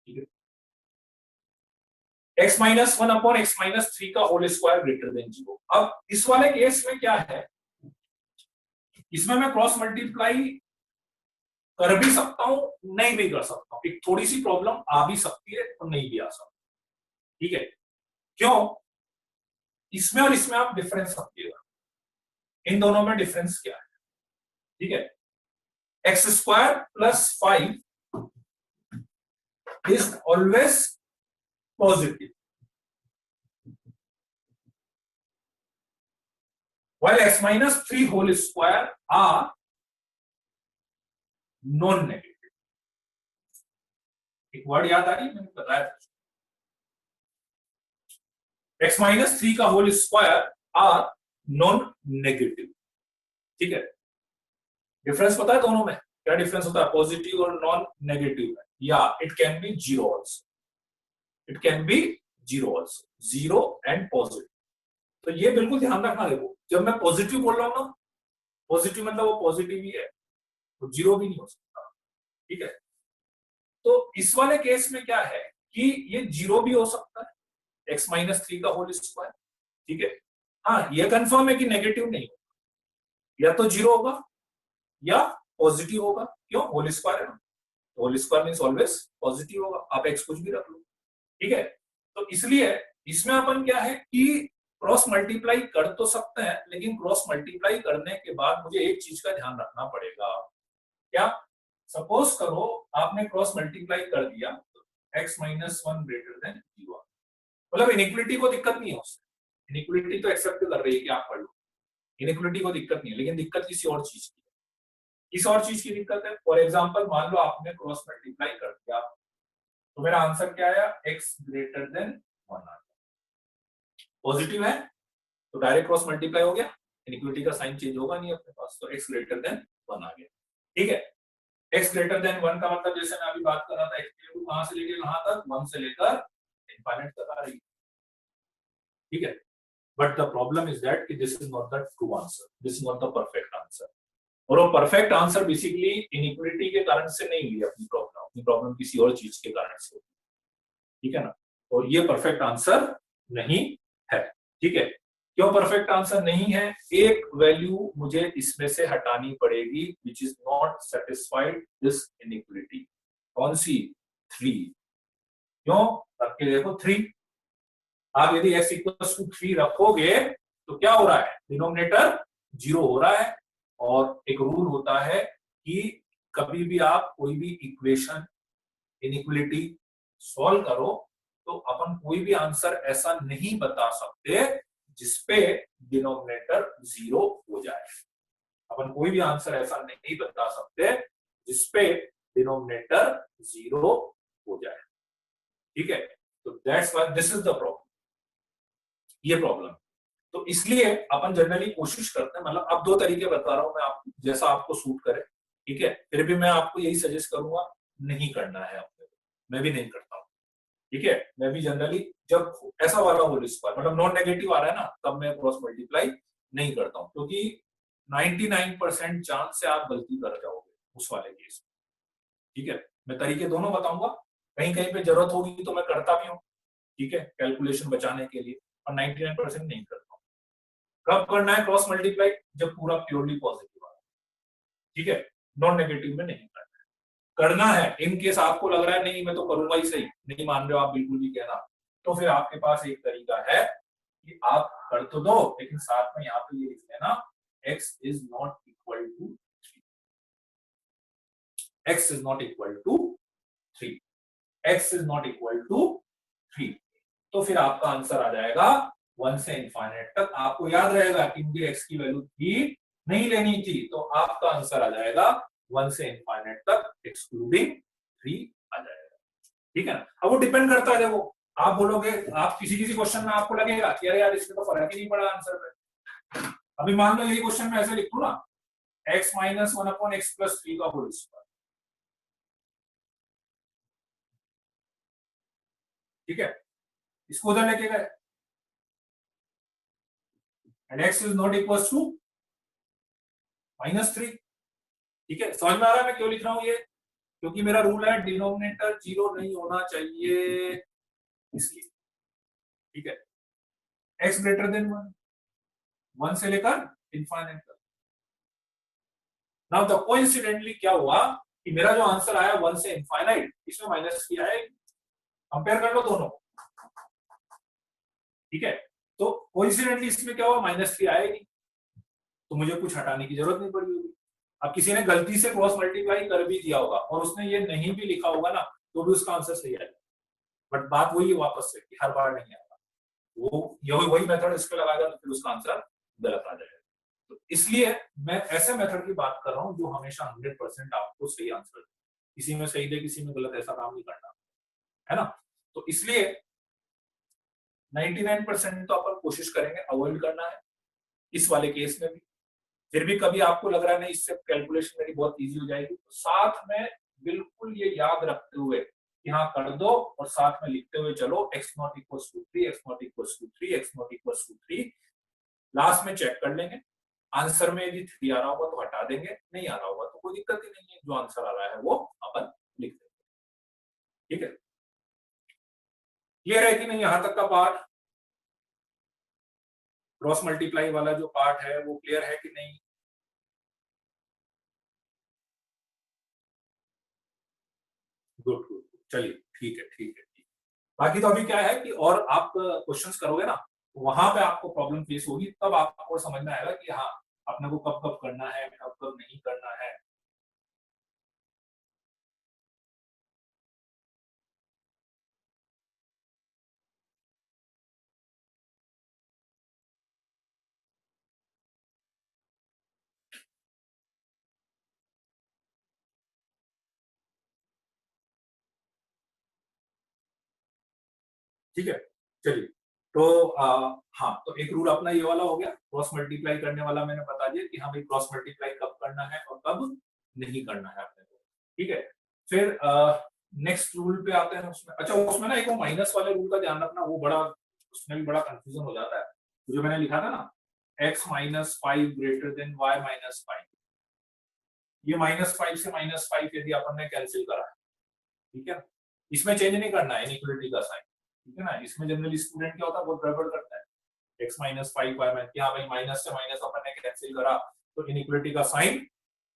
ठीक है। x minus 1 upon x minus 3 का होल स्क्वायर ग्रेटर देन 0। अब इस वाले केस में क्या है, इसमें मैं क्रॉस मल्टीप्लाई कर भी सकता हूं नहीं भी कर सकता हूं, एक थोड़ी सी प्रॉब्लम आ भी सकती है और नहीं भी आ सकती, ठीक है। क्यों, इसमें और इसमें आप डिफरेंस समझिएगा, इन दोनों में डिफरेंस क्या है, ठीक है। X square plus 5 is always positive, while x minus 3 whole square are non negative. एक वर्ड याद आ रही है, मैंने बताया था, x माइनस 3 का whole square are non negative, ठीक है। डिफरेंस पता है दोनों में, क्या डिफरेंस होता है पॉजिटिव और नॉन नेगेटिव में, या it can be zero also, it can be zero also, zero and positive. तो ये बिल्कुल ध्यान रखना, देखो जब मैं पॉजिटिव बोल रहा हूं ना, पॉजिटिव मतलब वो पॉजिटिव ही है, तो जीरो भी नहीं हो सकता, ठीक है। तो इस वाले केस में क्या है कि ये जीरो भी हो सकता है, x माइनस 3 का होल स्क्वायर, ठीक है। हाँ ये कंफर्म है कि नेगेटिव नहीं होगा, या तो जीरो होगा या पॉजिटिव होगा, क्यों, होल स्क्वायर है ना, whole square means always positive होगा, आप x कुछ भी रख लो, ठीक है। तो इसलिए इसमें अपन क्या है कि क्रॉस मल्टीप्लाई कर तो सकते हैं, लेकिन क्रॉस मल्टीप्लाई करने के बाद मुझे एक चीज का ध्यान रखना पड़ेगा, क्या, सपोज करो आपने क्रॉस मल्टीप्लाई कर दिया तो x माइनस 1 ग्रेटर देन 0, मतलब इनइक्वालिटी को दिक्कत नहीं है उससे, इनइक्वालिटी तो एक्सेप्ट कर रही है कि आप पढ़ लो, इनइक्वालिटी को दिक्कत नहीं है, लेकिन दिक्कत किसी और चीज की है, किस और चीज की दिक्कत है। फॉर एग्जांपल मान लो आपने क्रॉस मल्टीप्लाई कर दिया तो मेरा आंसर क्या आया, x ग्रेटर देन 1 आ गया, पॉजिटिव है तो डायरेक्ट क्रॉस मल्टीप्लाई हो गया, इनइक्वालिटी का साइन चेंज होगा नहीं अपने पास, तो x ग्रेटर देन 1 आ गया, ठीक है। x ग्रेटर देन 1 का मतलब जैसे मैं अभी बात कर रहा था, x की वैल्यू कहां से लेके कहां तक, 1 से लेकर इनफाइनाइट तक आ रही है, ठीक है। But the problem is that कि this is not the true answer, this is not the perfect answer, और वो परफेक्ट आंसर बेसिकली इनइक्वालिटी के कारण से नहीं हुई, अपनी प्रॉब्लम किसी और चीज के कारण से, ठीक है ना, और ये परफेक्ट आंसर नहीं है, ठीक है। क्यों परफेक्ट आंसर नहीं है, एक वैल्यू मुझे इसमें से हटानी पड़ेगी which is not satisfied this inequality, कौन सी, 3, क्यों, रख के देखो 3, आप यदि x इक्वल्स टू 3 रखोगे तो क्या हो रहा है, डिनोमिनेटर 0 हो रहा है, और एक रूल होता है कि कभी भी आप कोई भी इक्वेशन इनइक्वालिटी सॉल्व करो तो अपन कोई भी आंसर ऐसा नहीं बता सकते जिसपे डिनोमिनेटर 0 हो जाए, अपन कोई भी आंसर ऐसा नहीं बता सकते जिसपे डिनोमिनेटर 0 हो जाए, ठीक है। तो that's why this is the problem, ये प्रॉब्लम। तो इसलिए अपन जनरली कोशिश करते हैं, मतलब अब दो तरीके बता रहा हूं मैं आपको, जैसा आपको सूट करे, ठीक है, फिर भी मैं आपको यही सजेस्ट करूंगा, नहीं करना है अपने को, मैं भी नहीं करता हूँ। ठीक है, मैं भी जनरली जब ऐसा वाला होल स्क्वायर मतलब नॉन नेगेटिव आ रहा है ना, तब मैं क्रॉस मल्टीप्लाई नहीं करता हूँ, क्योंकि 99% चांस से आप गलती कर जाओगे उस वाले केस में। ठीक है, मैं तरीके दोनों बताऊंगा, कहीं कहीं पे जरूरत होगी तो मैं करता भी हूँ, ठीक है, कैलकुलेशन बचाने के लिए, और 99% नहीं करता हूँ। कब करना है क्रॉस मल्टीप्लाई? जब पूरा प्योरली पॉजिटिव आ रहा है, ठीक है, नॉन नेगेटिव में नहीं करना है। करना है इन केस आपको लग रहा है नहीं मैं तो करूंगा ही सही, नहीं मान रहे हो आप बिल्कुल भी कहना, तो फिर आपके पास एक तरीका है कि आप कर तो दो, लेकिन साथ में यहाँ पे ये लिख लेना x is not equal to 3, x is not equal to 3, x is not equal to 3, तो फिर आपका आंसर आ जाएगा 1 से इनफाइनाइट तक। आपको याद रहेगा कि मुझे x की वैल्यू 3 नहीं लेनी थी, तो आपका आंसर आ जाएगा 1 से इनफाइनाइट तक एक्सक्लूडिंग 3 आ जाएगा। ठीक है ना, अब वो डिपेंड करता है, देखो आप बोलोगे, आप किसी किसी क्वेश्चन में आपको लगेगा कि अरे यार इसमें तो फर्क ही नहीं पड़ा आंसर पे। अभी मान लो यही क्वेश्चन में ऐसे लिख दूं ना, x minus 1 upon x plus 3 का होल स्क्वायर, ठीक है, इसको उधर लेके गए and x is not equal to -3। ठीक है, समझ में आ रहा है मैं क्यों लिख रहा हूं ये? क्योंकि मेरा रूल है डिनोमिनेटर 0 नहीं होना चाहिए इसलिए। ठीक है, x ग्रेटर देन 1, 1 से लेकर इनफाइनाइट तक। नाउ द कोइंसिडेंटली क्या हुआ कि मेरा जो आंसर आया 1 से इनफाइनाइट, इसमें -3 आया, कंपेयर कर लो दोनों। ठीक है, तो कोइंसिडेंटली इसमें क्या हुआ, -3 आएगी, तो मुझे कुछ हटाने की जरूरत नहीं पड़ी होगी। अब किसी ने गलती से क्रॉस मल्टीप्लाई कर भी दिया होगा और उसने ये नहीं भी लिखा होगा ना, तो भी उसका आंसर सही आएगा। बट बात वही है वापस से कि हर बार नहीं आएगा, वो यही वही मेथड इस पे लगाएगा तो फिर उसका आंसर गलत आ जाएगा। तो इसलिए मैं ऐसे मेथड की बात कर रहा हूँ जो हमेशा 100% आपको सही आंसर दे, किसी में सही दे किसी में गलत, ऐसा काम नहीं करना है ना। तो इसलिए 99% तो अपन कोशिश करेंगे अवॉइड करना है इस वाले केस में भी। फिर भी कभी आपको लग रहा है नहीं इससे कैलकुलेशन मेरी बहुत इजी हो जाएगी, तो साथ में बिल्कुल ये याद रखते हुए कि हाँ कर दो, और साथ में लिखते हुए चलो x not equals to 3, x not equals to 3, x not equals to 3। Last में चेक कर लेंगे, आंसर में यदि 3 आ रहा होगा तो हटा देंगे, नहीं आ रहा होगा तो कोई दिक्कत ही नहीं है, जो आंसर आ रहा है वो अपन लिख देंगे। ठीक है, क्लियर है कि नहीं यहां तक का पार्ट? क्रॉस मल्टीप्लाई वाला जो पार्ट है वो क्लियर है कि नहीं? गुड गुड, चलिए ठीक है ठीक है ठीक। बाकी तो अभी क्या है कि और आप क्वेश्चंस करोगे ना, वहां पे आपको प्रॉब्लम फेस होगी, तब आपको समझ में आएगा कि हाँ अपने को कब कब करना है, कब कब नहीं करना है। ठीक है, चलिए, तो हाँ, तो एक रूल अपना ये वाला हो गया, क्रॉस मल्टीप्लाई करने वाला मैंने बता दिया कि हाँ भाई क्रॉस मल्टीप्लाई कब करना है और कब नहीं करना है अपने को। ठीक है, फिर नेक्स्ट रूल पे आते हैं। उसमें अच्छा, उसमें ना एक वो माइनस वाले रूल का ध्यान रखना, वो बड़ा, उसमें भी बड़ा कंफ्यूजन हो जाता है। तो जो मैंने लिखा था ना, x-5 ग्रेटर देन y-5, ये -5 से -5 यदि अपन ने कैंसिल करा है, ठीक है, इसमें चेंज नहीं करना है इनइक्वालिटी का साइन। ठीक है ना, इसमें जनरली स्टूडेंट क्या होता है, बहुत गड़बड़ करता है, x-5 y-, हाँ भाई माइनस से माइनस अपन ने कैंसिल करा तो इनइक्वालिटी का साइन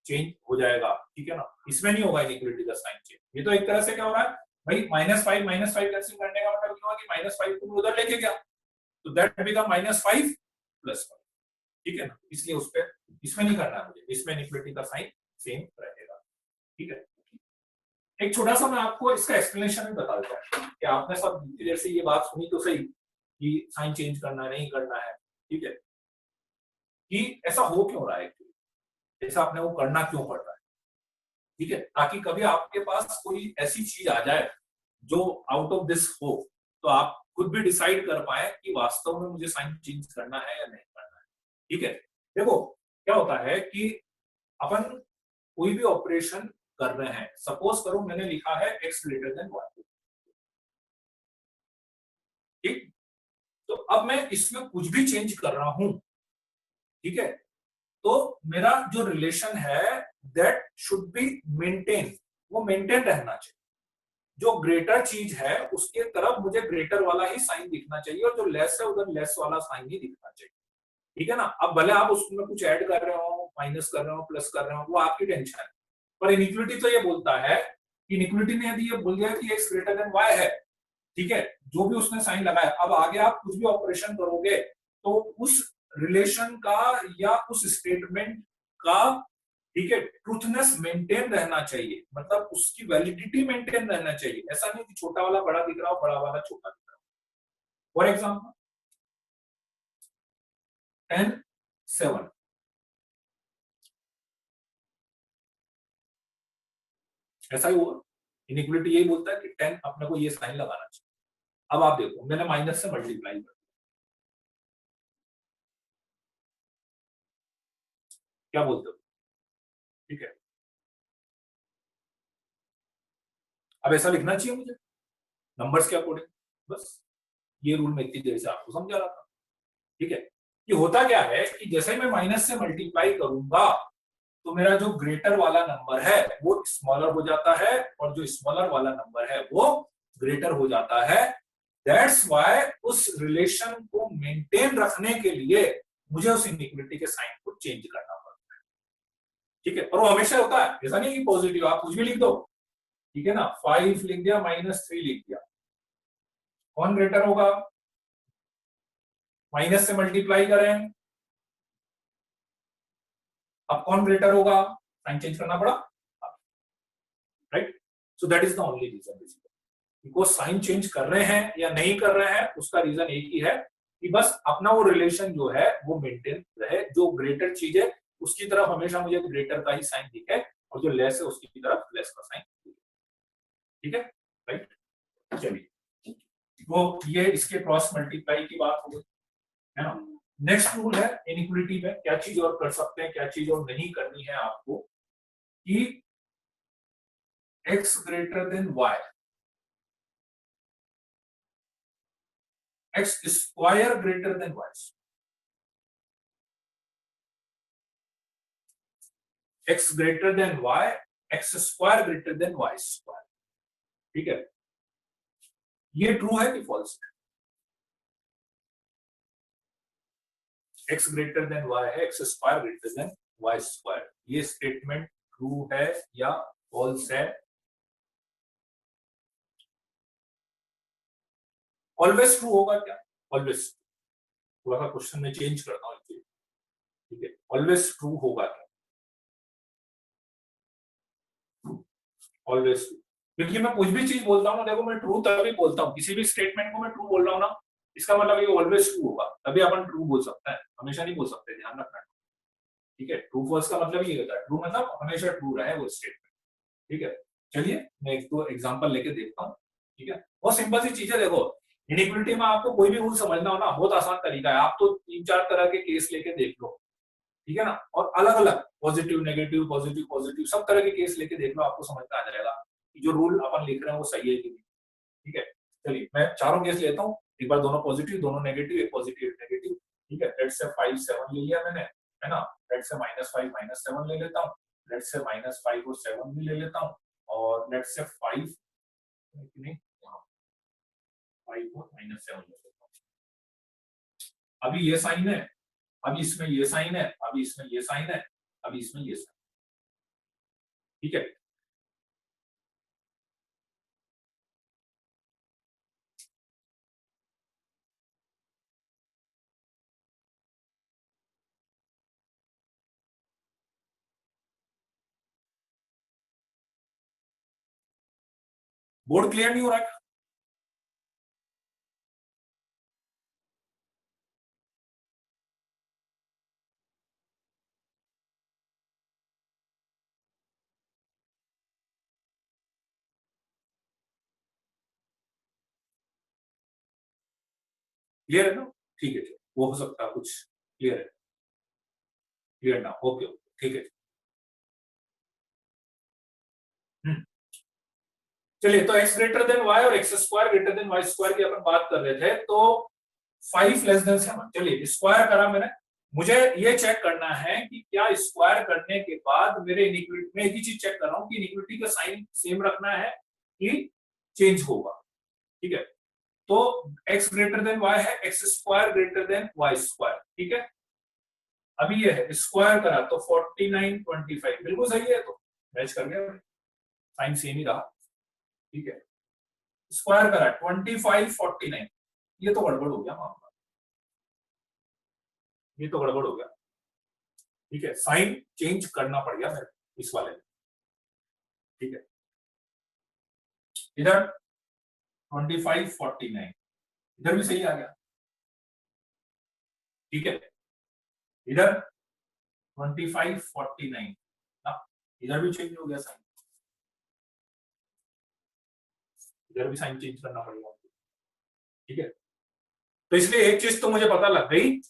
चेंज हो जाएगा। ठीक है ना, इसमें नहीं होगा इनइक्वालिटी का साइन चेंज। ये तो एक तरह से क्या हो रहा है भाई, -5 कैंसिल करने का मतलब क्या हुआ कि -5 को उधर लेके गया, तो दैट बिकम -5 + 1। ठीक है ना, इसलिए उस पर इसमें नहीं करना है मुझे, इसमें इनइक्वालिटी का साइन सेम रहेगा। ठीक है, एक छोटा सा मैं आपको इसका एक्सप्लेनेशन भी बता देता हूँ कि आपने सब जितनी देर से ये बात सुनी तो सही कि साइन चेंज करना है नहीं करना है। ठीक है, कि ऐसा हो क्यों रहा है, ऐसा आपने वो करना क्यों पड़ रहा है। ठीक है, ताकि कभी आपके पास कोई ऐसी चीज आ जाए जो आउट ऑफ दिस हो, तो आप खुद भी डिसाइड कर पाए कि वास्तव में मुझे साइन चेंज करना है या नहीं करना है। ठीक है, देखो क्या होता है कि अपन कोई भी ऑपरेशन कर रहे हैं, सपोज करो मैंने लिखा है x ग्रेटर देन y, ठीक, तो अब मैं इसमें कुछ भी चेंज कर रहा हूं, ठीक है, तो मेरा जो रिलेशन है दैट शुड बी मेंटेन, वो मेंटेन रहना चाहिए। जो ग्रेटर चीज है उसके तरफ मुझे ग्रेटर वाला ही साइन दिखना चाहिए और जो लेस है उधर लेस वाला साइन ही दिखना चाहिए, ठीक है ना। अब भले आप उसमें कुछ ऐड कर रहे हो, माइनस कर रहे हो, प्लस कर रहे हो, वो आपकी टेंशन है, पर इनइक्विटी तो ये बोलता है, इनइक्विटी ने यदि ये बोल दिया कि x ग्रेटर देन y है, ठीक है, जो भी उसने साइन लगाया, अब आगे आप कुछ भी ऑपरेशन करोगे तो उस रिलेशन का या उस स्टेटमेंट का, ठीक है, ट्रूथनेस मेंटेन रहना चाहिए, मतलब उसकी वैलिडिटी मेंटेन रहना चाहिए। ऐसा नहीं कि छोटा वाला बड़ा दिख रहा हो, बड़ा वाला छोटा दिख रहा हो। फॉर एग्जाम्पल 10 7, ऐसा ही हुआ, इनइक्विटी यही बोलता है कि 10 अपने को ये साइन लगाना चाहिए। अब आप देखो मैंने माइनस से मल्टीप्लाई कर, क्या बोलते हो, ठीक है, अब ऐसा लिखना चाहिए मुझे नंबर्स के अकॉर्डिंग, बस ये रूल मैं इतनी देर से आपको समझा रहा था, ठीक है। कि होता क्या है कि जैसे मैं माइनस से मल्टीप्लाई करूंगा तो मेरा जो ग्रेटर वाला नंबर है वो स्मॉलर हो जाता है और जो स्मॉलर वाला नंबर है वो ग्रेटर हो जाता है। दैट्स व्हाई उस रिलेशन को मेंटेन रखने के लिए मुझे उस इनइक्विटी के साइन को चेंज करना पड़ता है, ठीक है। और वो हमेशा होता है, ऐसा नहीं कि पॉजिटिव आप कुछ भी लिख दो, ठीक है ना, 5 लिख दिया, -3 लिख दिया, कौन ग्रेटर होगा, माइनस से मल्टीप्लाई करें, अब कौन ग्रेटर होगा, साइन चेंज करना पड़ा, right. So that is the only reason, because sign change कर रहे हैं या नहीं कर रहे हैं उसका रीजन एक ही है कि बस अपना वो रिलेशन जो है वो मेंटेन रहे, जो ग्रेटर चीज है उसकी तरफ हमेशा मुझे ग्रेटर का ही साइन दिखे और जो लेस है उसकी तरफ लेस का साइन दिखे, ठीक है, राइट। चलिए, वो ये इसके क्रॉस मल्टीप्लाई की बात हो गई, है ना। नेक्स्ट रूल है इनइक्विटी में, क्या चीज और कर सकते हैं, क्या चीज और नहीं करनी है आपको, कि x greater than y, x square greater then y, x greater than y, x square greater then y square, ठीक है, ये ट्रू है कि फॉल्स है, x ग्रेटर देन y है, x square greater then y square, ये स्टेटमेंट ट्रू है या फॉल्स है। ऑलवेज ट्रू होगा क्या, ऑलवेज, थोड़ा सा क्वेश्चन में चेंज करता हूँ, ठीक है, ऑलवेज ट्रू होगा क्या, ऑलवेज, क्योंकि मैं कुछ भी चीज बोलता हूँ ना, देखो मैं ट्रू तभी बोलता हूँ, किसी भी स्टेटमेंट को मैं ट्रू बोल रहा हूँ ना, इसका मतलब ये ऑलवेज ट्रू होगा, तभी अपन ट्रू बोल सकते हैं, हमेशा नहीं बोल सकते, ध्यान रखना, ठीक है। ट्रू फॉल्स का मतलब ये होता है, ट्रू मतलब हमेशा ट्रू रहे वो स्टेटमेंट, ठीक है। चलिए मैं एक दो एग्जांपल लेके देखता हूँ, ठीक है, बहुत सिंपल सी चीज है, देखो इनइक्विटी में आपको कोई भी रूल समझना हो ना, बहुत आसान तरीका है, आप तो 3 4 तरह के केस लेके देख लो, ठीक है ना, और अलग अलग पॉजिटिव नेगेटिव पॉजिटिव पॉजिटिव सब तरह के केस लेके देख लो, आपको समझ में आ जाएगा कि जो रूल अपन लिख रहे हैं वो सही है कि नहीं, ठीक है। चलिए मैं चारों केस लेता हूँ, एक बार दोनों पॉजिटिव दोनों नेगेटिव, एक पॉजिटिव एक नेगेटिव, ठीक है। लेट्स से 5 7 ले लिया मैंने, है ना, लेट्स से -5 -7 ले लेता हूँ, लेट्स से -5 और 7 भी ले लेता हूँ, और लेट्स से 5 नहीं, यहाँ 5 और -7 ले लेता हूँ। अभी ये साइन है, अभी इसमें ये साइन है, अभी इसमें ये साइन है, अभी इसमें ये साइन, ठीक है। बोर्ड क्लियर नहीं हो रहा है, क्लियर है ना, ठीक है, वो हो सकता है कुछ, क्लियर है, क्लियर ना, ओके, ठीक है। चलिए, तो x ग्रेटर देन y और x square greater then y square की अपन बात कर रहे थे, तो 5 लेस देन 7। चलिए, स्क्वायर करा मैंने, मुझे ये चेक करना है कि क्या स्क्वायर करने के बाद मेरे इनिक्विटी में, एक ही चीज चेक कर रहा हूँ कि इनिक्विटी का साइन सेम रखना है कि चेंज होगा। ठीक है, तो x ग्रेटर देन y है, x square greater then y square. ठीक है, अभी ये है स्क्वायर करा तो 49 25 बिल्कुल सही है, तो मैच कर गया, साइन सेम ही रहा। ठीक है, स्क्वायर करा 25 49, ये तो गड़बड़ हो गया मामला, ये तो गड़बड़ हो गया। ठीक है, साइन चेंज करना पड़ गया मेरे इस वाले में। ठीक है, इधर 25 49, इधर भी सही आ गया। ठीक है, इधर 25 49, इधर भी चेंज हो गया साइन, इधर भी साइन चेंज करना पड़ेगा। ठीक है, तो इसलिए एक चीज तो मुझे पता लग गई,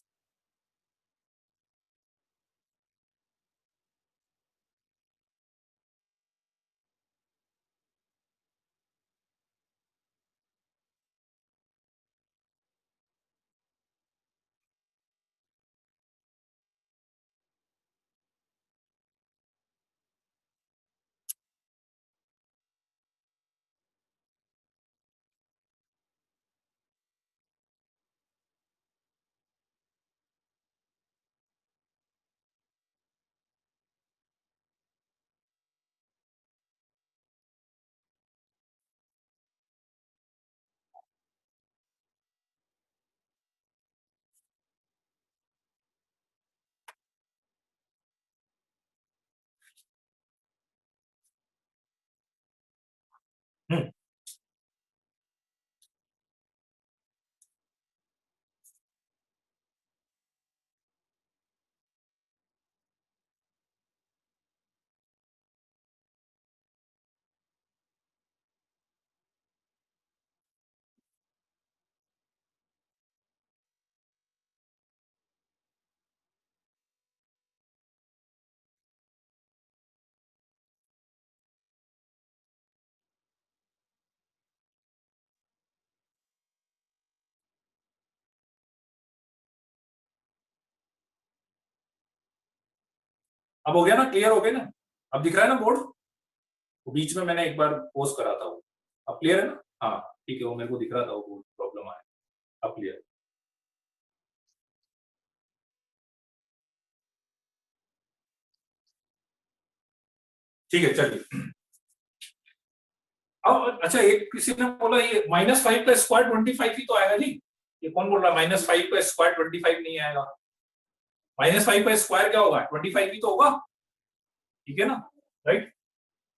अब हो गया ना, क्लियर हो गया ना, अब दिख रहा है ना बोर्ड, वो बीच में मैंने एक बार पोज करा था वो, अब क्लियर है ना? हाँ ठीक है, वो मेरे को दिख रहा था वो प्रॉब्लम आया, अब क्लियर। ठीक है, चलिए अब अच्छा, एक किसी ने बोला ये -5 का स्क्वायर 25 ही तो आएगा जी, ये कौन बोल रहा है -5 का स्क्वायर 25 नहीं आएगा? -5 का स्क्वायर क्या होगा? 25 ही तो होगा। ठीक है ना, राइट,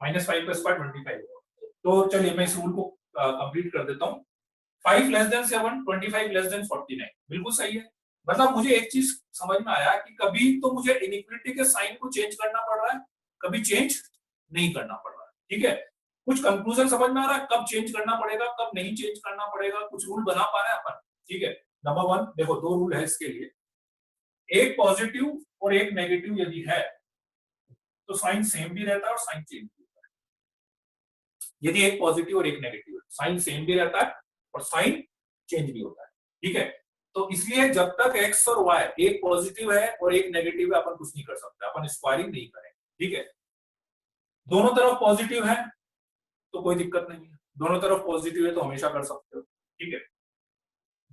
-5 का स्क्वायर 25 होगा। तो चलिए मैं इस रूल को कंप्लीट कर देता हूँ। 5 लेस देन 7, 25 लेस देन 49, बिल्कुल सही है। मतलब मुझे एक चीज समझ में आया कि कभी तो मुझे इनिक्विटी के साइन को चेंज करना पड़ रहा है, कभी चेंज नहीं करना पड़ रहा है। ठीक है, कुछ कंक्लूजन समझ में आ रहा है, कब चेंज करना पड़ेगा कब नहीं चेंज करना पड़ेगा, कुछ रूल बना पा रहे हैं अपन। ठीक है, नंबर 1 देखो, दो रूल है इसके लिए, एक पॉजिटिव और एक नेगेटिव यदि है तो साइन सेम भी रहता है और साइन चेंज भी होता है। यदि एक पॉजिटिव और एक नेगेटिव है, साइन सेम भी रहता है और साइन चेंज भी होता है। ठीक है, तो इसलिए जब तक एक्स और वाई एक पॉजिटिव है और एक नेगेटिव है, अपन कुछ नहीं कर सकते, अपन स्क्वायरिंग नहीं करेंगे। ठीक है, दोनों तरफ पॉजिटिव है तो कोई दिक्कत नहीं है, दोनों तरफ पॉजिटिव है तो हमेशा कर सकते हो। ठीक है,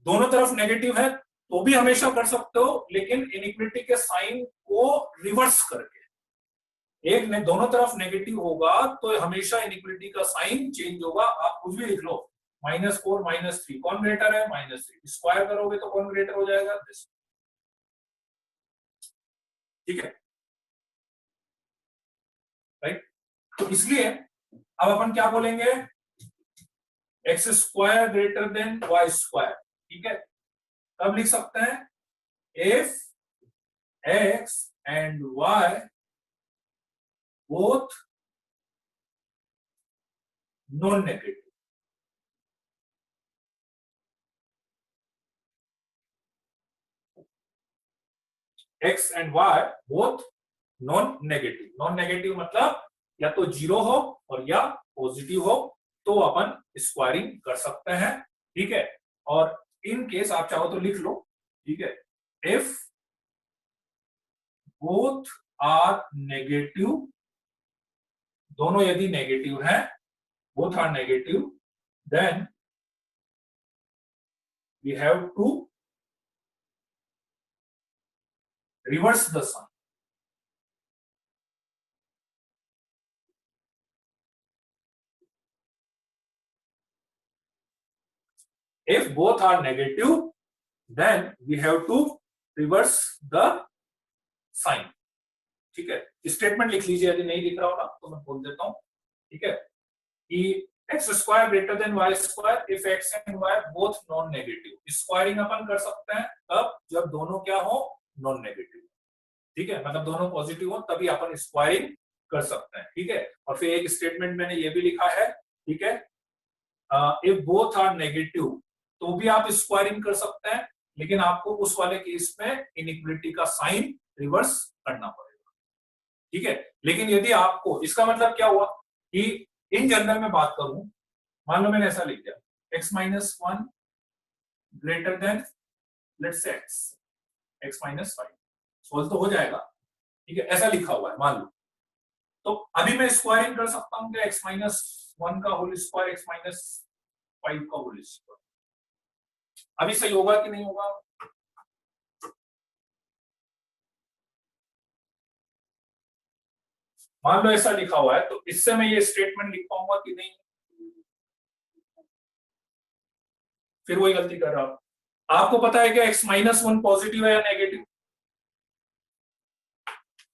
दोनों तरफ नेगेटिव है तो भी हमेशा कर सकते हो, लेकिन इनिक्विटी के साइन को रिवर्स करके। एक ने दोनों तरफ नेगेटिव होगा तो हमेशा इनिक्विटी का साइन चेंज होगा। आप कुछ भी लिख लो, -4 -3 कौन ग्रेटर है? -3। स्क्वायर करोगे तो कौन ग्रेटर हो जाएगा? दिस। ठीक है, राइट, तो इसलिए अब अपन क्या बोलेंगे, x square greater than Y square. ठीक है, तब लिख सकते हैं if x and Y both non negative. X and Y both non negative. Non negative मतलब या तो जीरो हो और या पॉजिटिव हो, तो अपन स्क्वायरिंग कर सकते हैं, ठीक है। और इन केस आप चाहो तो लिख लो, ठीक है, इफ बोथ आर नेगेटिव, दोनों यदि नेगेटिव है, both are negative, then we have to reverse the sign. If both are negative, then we have to reverse the sign, ठीक है। स्टेटमेंट लिख लीजिए, यदि नहीं लिख रहा होगा तो मैं बोल देता हूं, ठीक है, कि x square greater than Y square if x and Y both non negative. Squaring अपन कर सकते हैं तब जब दोनों क्या हो, नॉन नेगेटिव, ठीक है, मतलब दोनों पॉजिटिव हो तभी अपन स्क्वायरिंग कर सकते हैं, ठीक है। और फिर एक स्टेटमेंट मैंने ये भी लिखा है, ठीक है, इफ बोथ आर नेगेटिव, तो भी आप स्क्वायरिंग कर सकते हैं, लेकिन आपको उस वाले केस में इनइक्वालिटी का साइन रिवर्स करना पड़ेगा, ठीक है। लेकिन यदि आपको, इसका मतलब क्या हुआ कि इन जनरल में बात करूं, मान लो मैंने ऐसा लिख दिया x minus one greater than let's say x minus five, solve तो हो जाएगा, ठीक है, ऐसा लिखा हुआ है मान लो। तो अभी मैं स्क्वायरिंग कर सकता हूं कि x माइनस वन का whole square x minus five का होल स्क्वायर, अभी सही होगा कि नहीं होगा? मान लो ऐसा लिखा हुआ है, तो इससे मैं ये स्टेटमेंट लिख पाऊंगा कि नहीं? फिर वही गलती कर रहा हूं। आपको पता है कि x माइनस वन पॉजिटिव है या नेगेटिव?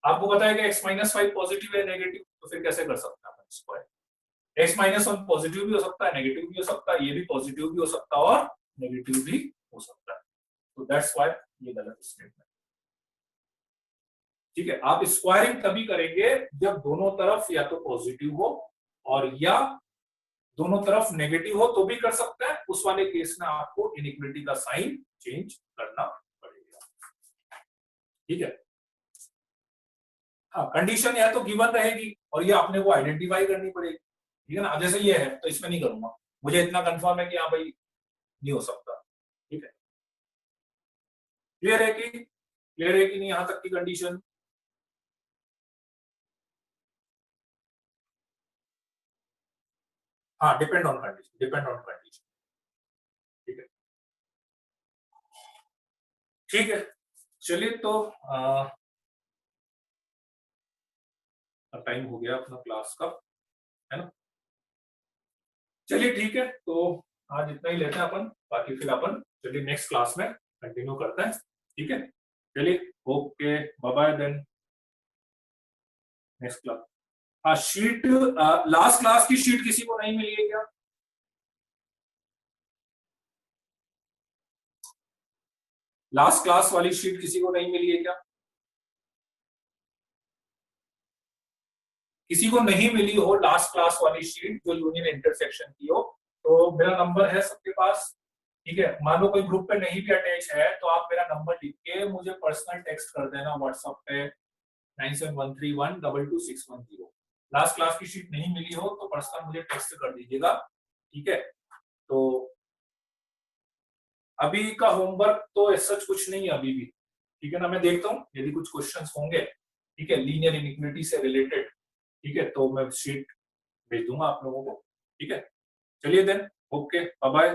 आपको पता है कि x माइनस फाइव पॉजिटिव है नेगेटिव, तो फिर कैसे कर सकते हैं square? x minus one positive भी हो सकता है, नेगेटिव भी हो सकता है, ये भी पॉजिटिव भी हो सकता है और नेगेटिव भी हो सकता है, तो दैट्स व्हाई ये गलत स्टेटमेंट, ठीक है। आप स्क्वायरिंग तभी करेंगे जब दोनों तरफ या तो पॉजिटिव हो और या दोनों तरफ नेगेटिव हो, तो भी कर सकते हैं। उस वाले केस में आपको इनइक्वालिटी का साइन चेंज करना पड़ेगा, ठीक है। हाँ, कंडीशन या तो गिवन रहेगी और ये आपने को आइडेंटिफाई करनी पड़ेगी, ठीक है ना। जैसे ये है तो इसमें नहीं करूंगा, मुझे इतना कंफर्म है कि हाँ भाई नहीं हो सकता, ठीक है। क्लियर है कि नहीं यहां तक की कंडीशन? हाँ, depend on condition, depend on condition, ठीक है, ठीक है। चलिए तो टाइम हो गया अपना क्लास का, है ना। चलिए ठीक है, तो आज इतना ही लेते हैं अपन, बाकी फिर अपन चलिए नेक्स्ट क्लास में कंटिन्यू करते हैं, ठीक है। चलिए okay, bye bye then, next class. हाँ, शीट लास्ट क्लास की शीट किसी को नहीं मिली है क्या? लास्ट क्लास वाली शीट किसी को नहीं मिली है क्या? किसी को नहीं मिली हो लास्ट क्लास वाली शीट जो यूनियन इंटरसेक्शन की हो, तो मेरा नंबर है सबके पास, ठीक है। मान लो कोई ग्रुप पे नहीं भी अटैच है तो आप मेरा नंबर लिख के मुझे पर्सनल टेक्स्ट कर देना व्हाट्सएप पे 9713122610। लास्ट क्लास की शीट नहीं मिली हो तो पर्सनल मुझे टेक्स्ट कर दीजिएगा, ठीक है। तो अभी का होमवर्क तो सच कुछ नहीं है अभी भी, ठीक है ना। मैं देखता हूँ यदि कुछ क्वेश्चंस होंगे, ठीक है, लीनियर इनइक्वालिटी से रिलेटेड, ठीक है, तो मैं शीट भेज दूंगा आप लोगों को, ठीक है। चलिए देन, ओके, बाय बाय।